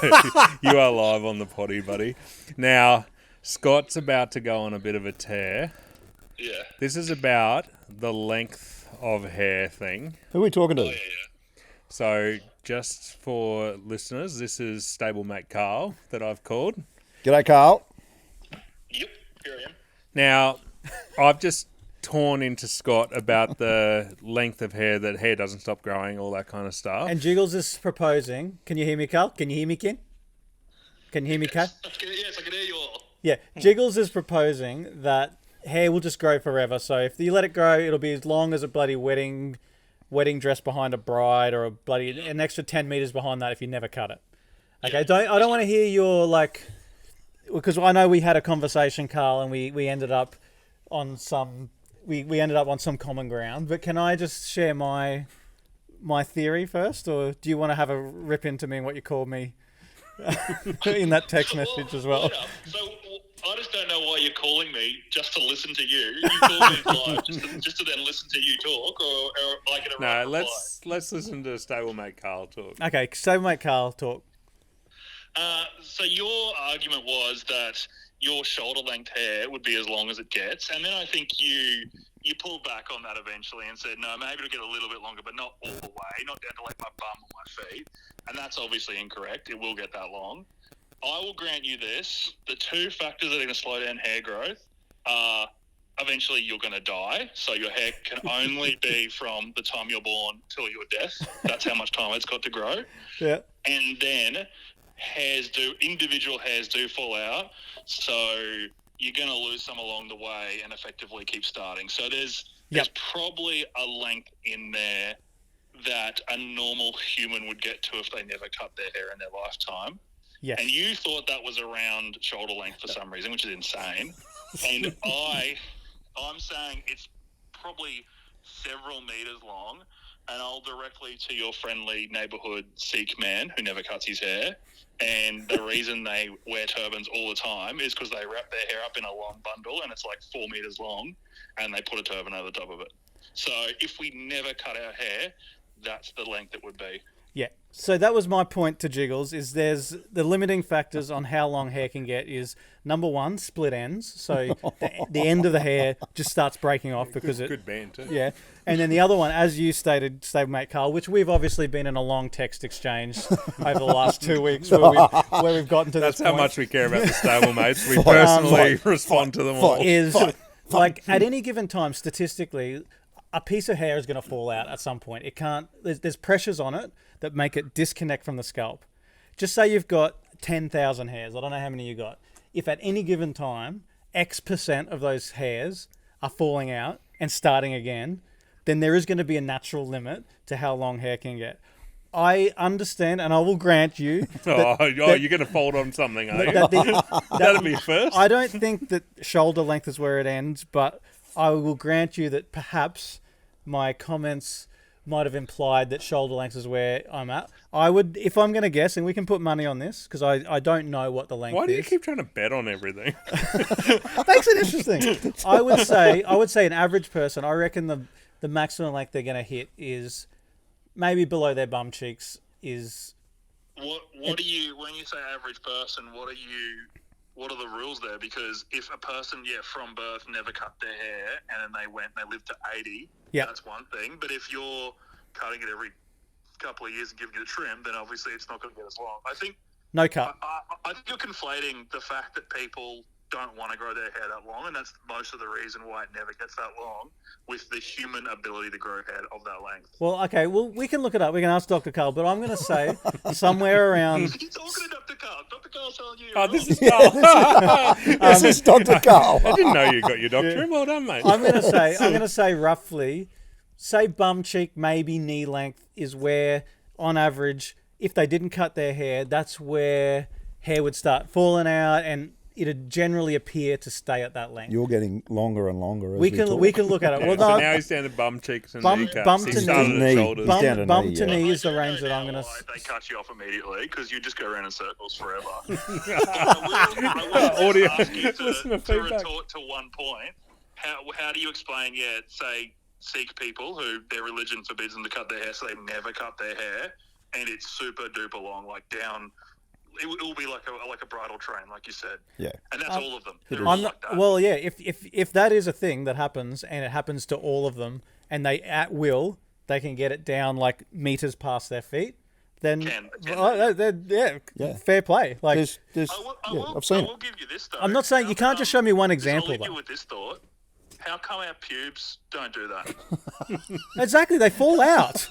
you are live on the potty, buddy. Now, Scott's about to go on a bit of a tear.
Yeah.
This is about the length of hair thing.
Who are we talking to?
Oh, yeah.
So, just for listeners, this is stablemate Carl that I've called.
G'day, Carl.
Yep, here I am.
Now, I've just torn into Scott about the length of hair, that hair doesn't stop growing, all that kind of stuff.
And Jiggles is proposing... Can you hear me, Carl? Can you hear me, Ken? Can you hear me, Kat?
Yes, I can hear you all.
Yeah, Jiggles is proposing that hair will just grow forever. So if you let it grow, it'll be as long as a bloody wedding dress behind a bride, or an extra 10 meters behind that if you never cut it. Okay, I don't want to hear your, like... Because I know we had a conversation, Carl, and we ended up on some... We ended up on some common ground, but can I just share my theory first, or do you want to have a rip into me and what you called me in that text message as well?
So I just don't know why you're calling me just to listen to you. You call me live just to then listen to you talk, or I get a
No, let's listen to stablemate Carl talk.
Okay, stablemate Carl talk.
So your argument was that your shoulder length hair would be as long as it gets, and then I think you pulled back on that eventually and said, no, maybe it'll get a little bit longer, but not all the way, not down to like my bum or my feet, and that's obviously incorrect. It will get that long. I will grant you this: the two factors that are going to slow down hair growth are eventually you're going to die, so your hair can only be from the time you're born till your death. That's how much time it's got to grow.
Yeah,
and then individual hairs do fall out, so you're going to lose some along the way and effectively keep starting. So there's probably a length in there that a normal human would get to if they never cut their hair in their lifetime.
Yes.
And you thought that was around shoulder length for some reason, which is insane. And I'm saying it's probably several meters long, and I'll directly to your friendly neighbourhood Sikh man who never cuts his hair. And the reason they wear turbans all the time is because they wrap their hair up in a long bundle, and it's like 4 meters long, and they put a turban over the top of it. So if we never cut our hair, that's the length it would be.
Yeah. So that was my point to Jiggles, is there's the limiting factors on how long hair can get is, number one, split ends. So the end of the hair just starts breaking off because
good band too.
Yeah. And then the other one, as you stated, stablemate Carl, which we've obviously been in a long text exchange over the last 2 weeks where we've gotten to
That's
this
how
point.
much we care about the stablemates. We personally respond to them all.
Like at any given time, statistically, a piece of hair is going to fall out at some point. It can't. There's pressures on it that make it disconnect from the scalp. Just say you've got 10,000 hairs. I don't know how many you got. If at any given time, X% of those hairs are falling out and starting again, then there is going to be a natural limit to how long hair can get. I understand, and I will grant you.
You're going to fold on something, are you? That'll be first.
I don't think that shoulder length is where it ends, but I will grant you that perhaps my comments might have implied that shoulder length is where I'm at. I would, if I'm going to guess, and we can put money on this because I don't know what the length is.
Why do you keep trying to bet on everything?
Makes it interesting. I would say an average person, I reckon the maximum length they're going to hit is maybe below their bum cheeks is.
What do you, when you say average person, what are the rules there? Because if a person, from birth never cut their hair and then they lived to 80, that's one thing. But if you're cutting it every couple of years and giving it a trim, then obviously it's not going to get as long. I think
no cut.
I think you're conflating the fact that people don't want to grow their hair that long, and that's most of the reason why it never gets that long, with the human ability to grow hair of that length.
Well, okay, we can look it up. We can ask Dr. Carl, but I'm going to say somewhere around.
You're talking to Dr. Carl. Dr. Carl's telling you.
Oh, this is Carl.
This is Dr. Carl.
I didn't know you got your doctorate. Well done, mate.
I'm going to say roughly, say bum cheek, maybe knee length is where, on average, if they didn't cut their hair, that's where hair would start falling out and it'd generally appear to stay at that length.
You're getting longer and longer.
We can look at it. Well,
so now he's down to bum cheeks and kneecaps.
Bum
He
to
started
knee.
at shoulders.
Bum to knee is the range that I'm going to.
They cut you off immediately because you just go around in circles forever.
Audio.
Ask you
Listen to
to
feedback.
retort to one point. How do you explain? Say Sikh people who their religion forbids them to cut their hair, so they never cut their hair, and it's super duper long, like down. It will be like a bridal train, like you said.
Yeah.
And that's all of them. They're all like that.
Well, yeah. If that is a thing that happens, and it happens to all of them, and they at will they can get it down like meters past their feet, then fair play. Like
I've seen
I
it.
will give you this though.
I'm not saying you can't just show me one example.
I'll leave you with this thought. How come our pubes don't do that?
Exactly, they fall out.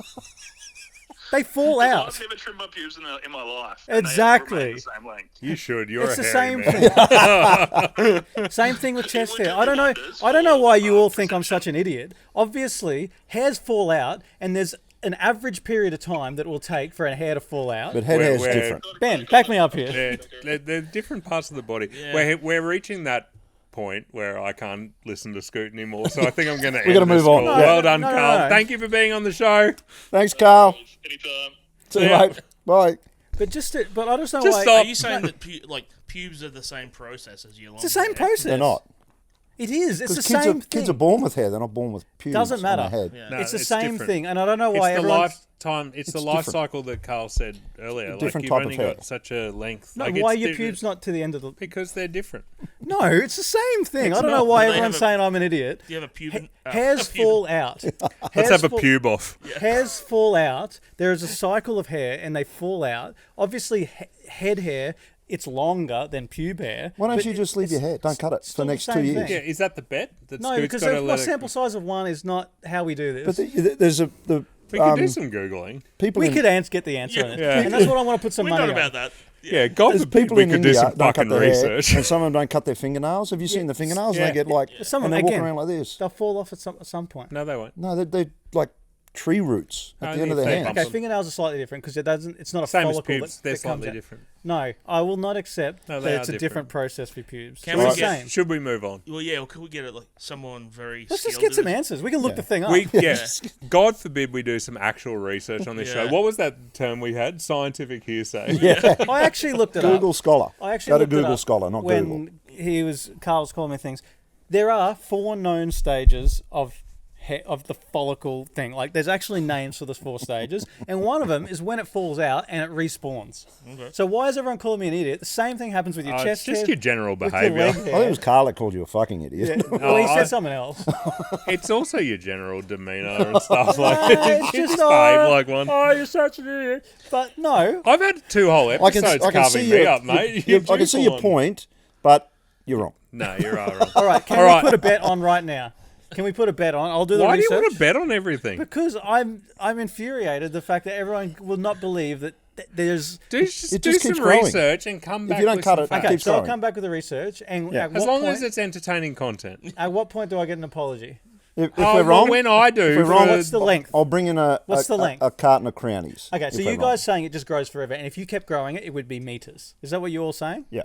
They fall out.
I've never trimmed my pubes in my life.
Exactly.
The same length.
You should. You're
It's
a
the
hairy
same
man.
thing. Same thing with chest
would
hair.
do
I don't know.
wonders
I don't know
for,
why you all think I'm
perception.
such an idiot. Obviously, hairs fall out, and there's an average period of time that it will take for a hair to fall out.
But head hair is
We're-
different.
Ben, back me up here.
They're different parts of the body.
Yeah.
We're reaching that point where I can't listen to Scoot anymore, so I think I'm going to
We're gonna move on.
Call.
Yeah.
Well done,
No,
Carl.
no.
Thank you for being on the show.
Thanks, Carl.
Anytime.
See you,
Yeah.
mate. Bye.
But I just know
Just
why.
stop.
Are you saying that pubes are the same process as your long
It's the same
hair?
process.
They're not.
It is. It's the
Because
same thing.
kids are born with hair. They're not born with pubes.
Doesn't matter.
On their head.
Yeah.
No,
It's the same
different.
thing, and I don't know why
It's the
everyone.
lifetime. It's the life
different.
cycle that Carl said earlier. Like
Different
you've
type
only
of hair.
got such a length.
No,
Like,
why are
it's
your
different.
pubes not to the end of the?
Because they're different.
No, it's the same thing.
It's
I don't know
not.
why
Do they
everyone's
have a-
saying I'm an idiot.
Do you have a pube?
Hairs fall out.
Let's
Hairs
have a
fall-
pube off.
Hairs fall out. There is a cycle of hair, and they fall out. Obviously, head hair, it's longer than pube hair.
Why don't
but
you just leave your hair? Don't cut it for
still
the
the
next
same
2 years.
thing.
Yeah, is that the bet? That
No,
Scoot's
because
gotta
a
let it-
sample size of one is not how we do this.
But there's the
We could do some googling.
people
we
in,
could get the answer on it,
Yeah.
and that's what I want to put some
We
money
thought
on.
about that.
Yeah, God
there's
forbid
people
we
in
could do
India
some
don't cut
fucking
their
research.
hair, and some of them don't cut their fingernails. Have you seen the fingernails?
Yeah.
And they get like,
Some
and
of
they
them,
walk
again,
around like this.
They'll fall off at some point.
No, they won't.
No, they're like tree roots at the end of their
they
hands.
bump
Okay,
them.
fingernails are slightly different because it's not a
Same as
follicle
pubes. They're
that comes
slightly
out.
different.
No, I will not accept
No,
that
they
it's
are
a different
different.
process for pubes.
Can
It's
we
the
get-
same.
Should we move on?
Well, yeah. Well, could we get it like someone very?
Let's just
skilled
get
at
some
it?
answers. We can look the thing up.
God forbid we do some actual research on this
Yeah.
show. What was that term we had? Scientific hearsay.
I actually looked it up.
Google Scholar.
I actually
Go to
looked it
Google
up
Scholar, not
when
Google.
Carl was calling me things. There are 4 known stages of of the follicle thing. Like, there's actually names for the 4 stages, and one of them is when it falls out and it respawns. Okay. So why is everyone calling me an idiot? The same thing happens with your chest hair.
It's just your general
with your
behaviour.
leg
I
hair.
think it was Carl that called you a fucking idiot.
Yeah. Well, he said something else.
It's also your general demeanour and stuff like that.
It's just
like one.
Oh, you're such an idiot. But no.
I've had 2 whole episodes carving me up, mate.
I can see your point, but you're wrong.
No, you're wrong.
All right, can we put a bet on right now? Can we put a bet on? I'll do the
Why
research.
do you want to bet on everything?
Because I'm infuriated the fact that everyone will not believe that there's...
Do some research and come back
if you don't
with
cut
some
it,
facts.
Okay,
keep
so I'll
going.
come back with the research. And at
As
what
long
point,
as it's entertaining content.
At what point do I get an apology?
If we're wrong,
when I do,
if we're wrong,
what's the length?
I'll bring in a carton of Crownies.
Okay, so you guys saying it just grows forever, and if you kept growing it, it would be meters. Is that what you're all saying?
Yeah.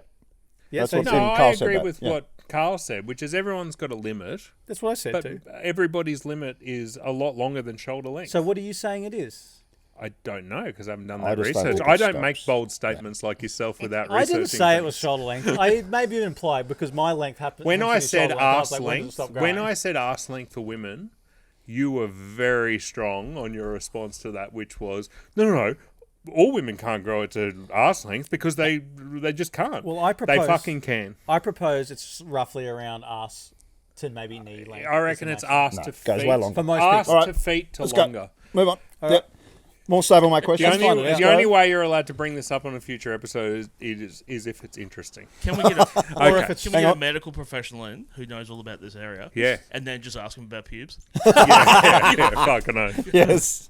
Yeah.
That's
So
what's
No,
in
I
Carl said
agree
that.
with what Carl said, which is everyone's got a limit,
that's what I said
but
too.
everybody's limit is a lot longer than shoulder length.
So what are you saying it is?
I don't know because I haven't done
I
that
just don't
research.
look
I
at
don't make
steps.
bold statements like yourself without
I
researching
didn't say it
things.
was shoulder length. I maybe implied because my length happened.
When I said arse
when does it
length,
stop
when
growing?
I said arse length for women, you were very strong on your response to that, which was no. All women can't grow it to arse length because they just can't.
Well, I propose
they fucking can.
I propose it's roughly around arse to maybe knee length.
I reckon it's arse to feet.
goes way longer.
For most
arse
people.
All
to
right,
feet to
let's
longer.
go. Move on. Yep. More stable, my
The
question.
only way you're allowed to bring this up on a future episode is if it's interesting.
Can we get a,
Or if it's
can we get a medical professional in who knows all about this area?
Yeah.
And then just ask him about pubes?
yeah, fucking know.
Yes.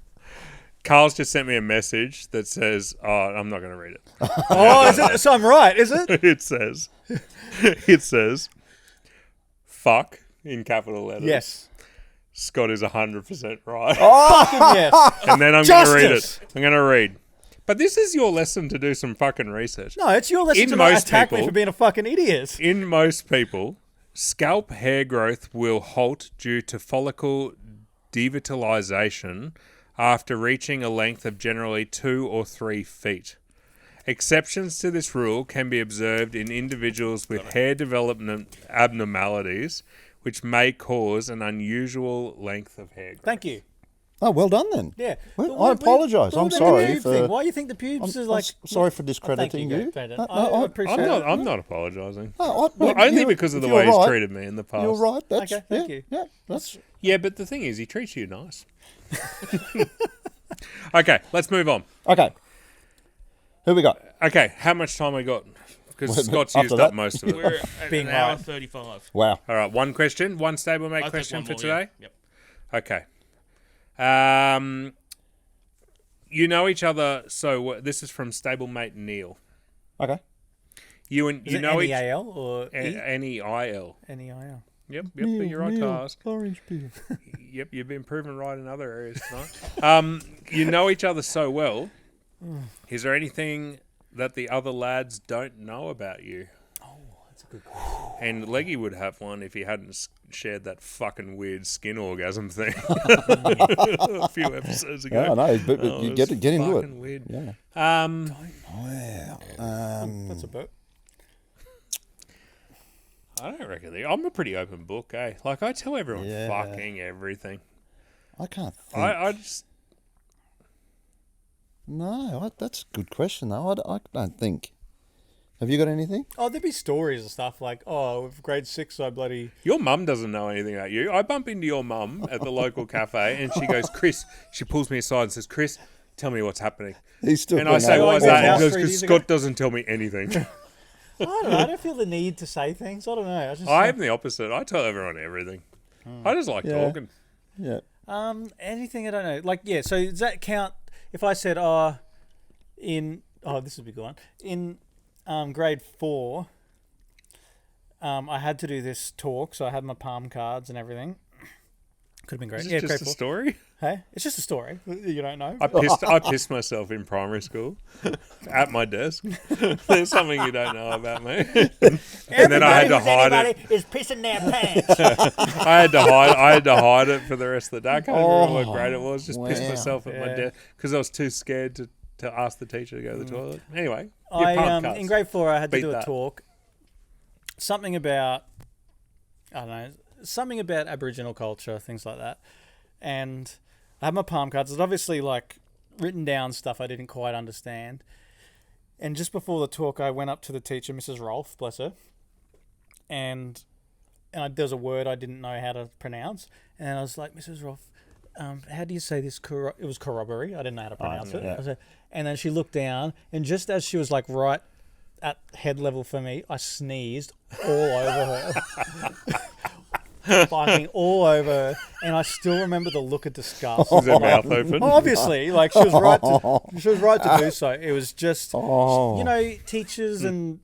Carl's just sent me a message that says, I'm not going to read it.
Oh, is it? So I'm right, is it?
It says, fuck, in capital letters.
Yes.
Scott is 100% right.
Fucking yes.
And then I'm going to read
Justice.
it. I'm going to read. But this is your lesson to do some fucking research.
No, it's your lesson
In
to not
most
attack me
people-
for being a fucking idiot.
In most people, scalp hair growth will halt due to follicle devitalization after reaching a length of generally 2 or 3 feet. Exceptions to this rule can be observed in individuals with hair development abnormalities, which may cause an unusual length of hair growth.
Thank you.
Oh, well done then.
Yeah.
Well,
But
I apologise.
what
I'm
about
sorry
the pube
for.
thing? Why do you think the pubes is like...
sorry for
Oh, thank
discrediting
you,
you.
Brandon.
No,
I appreciate it.
I'm not apologising.
No,
Only because of the way he's treated me in the past.
You're right. That's,
Okay, thank you.
Yeah, that's
Yeah, but the thing is, he treats you nice. Okay, let's move on.
okay. Who we got?
Okay, how much time we got? Because Scott's
after
used
that?
up most of it.
We're at
Being
an hour
right.
35.
Wow.
All right, one question, one stablemate
I'll take
question
one
for
more,
today.
yeah.
Okay.
Yep.
You know each other so this is from stablemate Neil.
Okay.
You
Is it
know each
N-E-A-L or
N-E-I-L.
N-E-I-L?
Yep, but you're right to ask.
Orange peel.
Yep, you've been proven right in other areas tonight. You know each other so well. Is there anything that the other lads don't know about you?
That's a good question.
And Leggy would have one if he hadn't shared that fucking weird skin orgasm thing a few episodes ago.
Yeah, I know, but
Oh,
you
it
get
was
into it.
fucking weird.
Yeah.
Wow.
That's a boat.
I don't reckon I'm a pretty open book, eh? Like I tell everyone
Yeah.
fucking everything.
I can't think.
I just
No, that's a good question though. I don't think. Have you got anything?
Oh, there'd be stories and stuff like, oh, with grade 6, I bloody...
your mum doesn't know anything about you. I bump into your mum at the local cafe and she goes, Chris, she pulls me aside and says, Chris, tell me what's happening.
He's still.
And I say,
no,
why is
no,
that?
no.
And he goes,
3
because
years ago.
Scott doesn't tell me anything.
I don't know. I don't feel the need to say things. I don't know. I just...
I'm the opposite. I tell everyone everything. I just like
Yeah.
talking.
Yeah.
anything I don't know. Like, yeah, so does that count if I said, this is a big one. In grade 4, I had to do this talk, so I had my palm cards and everything. Could have been great.
Is
Yeah,
it just
grade
a
4.
story?
Hey, it's just a story. You don't know.
I pissed myself in primary school at my desk. There's something you don't know about me. And then I had to hide it.
Is pissing their pants.
I had to hide it for the rest of the day. I can't remember what grade it was. Just pissed
wow.
myself at my
Yeah.
desk because I was too scared to ask the teacher to go to the toilet. Anyway, your palm cards.
In grade 4, I had to
Beat
do a
that.
talk. Something about, I don't know, something about Aboriginal culture, things like that. And I had my palm cards. It's obviously like written down stuff I didn't quite understand. And just before the talk, I went up to the teacher, Mrs. Rolfe, bless her, and there was a word I didn't know how to pronounce, and I was like, Mrs. Rolfe, how do you say this? It was corroboree. I didn't know how to pronounce it.
yeah.
I said, and then she looked down, and just as she was like right at head level for me, I sneezed all over her. Fucking all over her, and I still remember the look of disgust.
Was her mouth open?
Obviously, like she was right to do so. It was just, you know, teachers and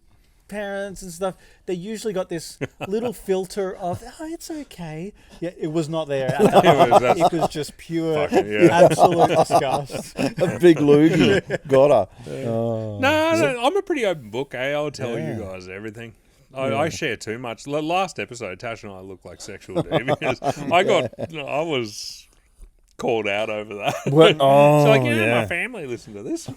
parents and stuff. They usually got this little filter of, oh, it's okay. Yeah, it was not there. It was just pure, absolute disgust.
A big loogie. Got her.
No, I'm a pretty open book, eh? I'll tell you guys everything. I share too much. Last episode, Tash and I looked like sexual deviants. I was called out over that.
What? Oh,
so my family listened to this.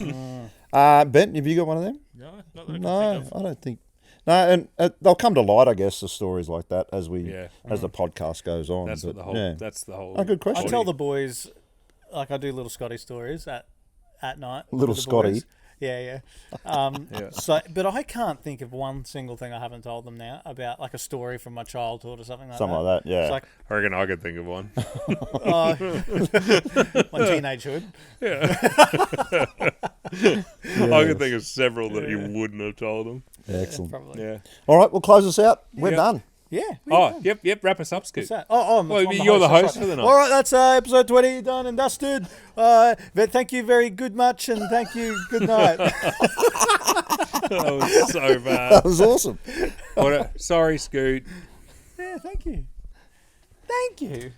Ben, have you got one of them?
No, not that I can
No,
think of.
I don't think. No, and they'll come to light, I guess, the stories like that as the podcast goes on.
That's
but,
what the whole. That's the whole.
Oh, good question.
I tell the boys, like I do little Scotty stories at night.
Little
with the
Scotty.
boys. Yeah. So, but I can't think of one single thing I haven't told them now about like a story from my childhood or something like that.
Something like that, yeah.
It's like,
I reckon I could think of one.
my teenagehood.
I could think of several that you wouldn't have told them.
Excellent.
Probably.
Yeah.
All right, we'll close this out. We're done.
Yeah.
Yep. Wrap us up, Scoot.
What's that? Well,
you're the host for the night.
All right, that's episode 20 done and dusted. But thank you very good much, and thank you. Good night.
That was so bad.
That was awesome.
Sorry, Scoot.
Yeah, thank you. Thank you.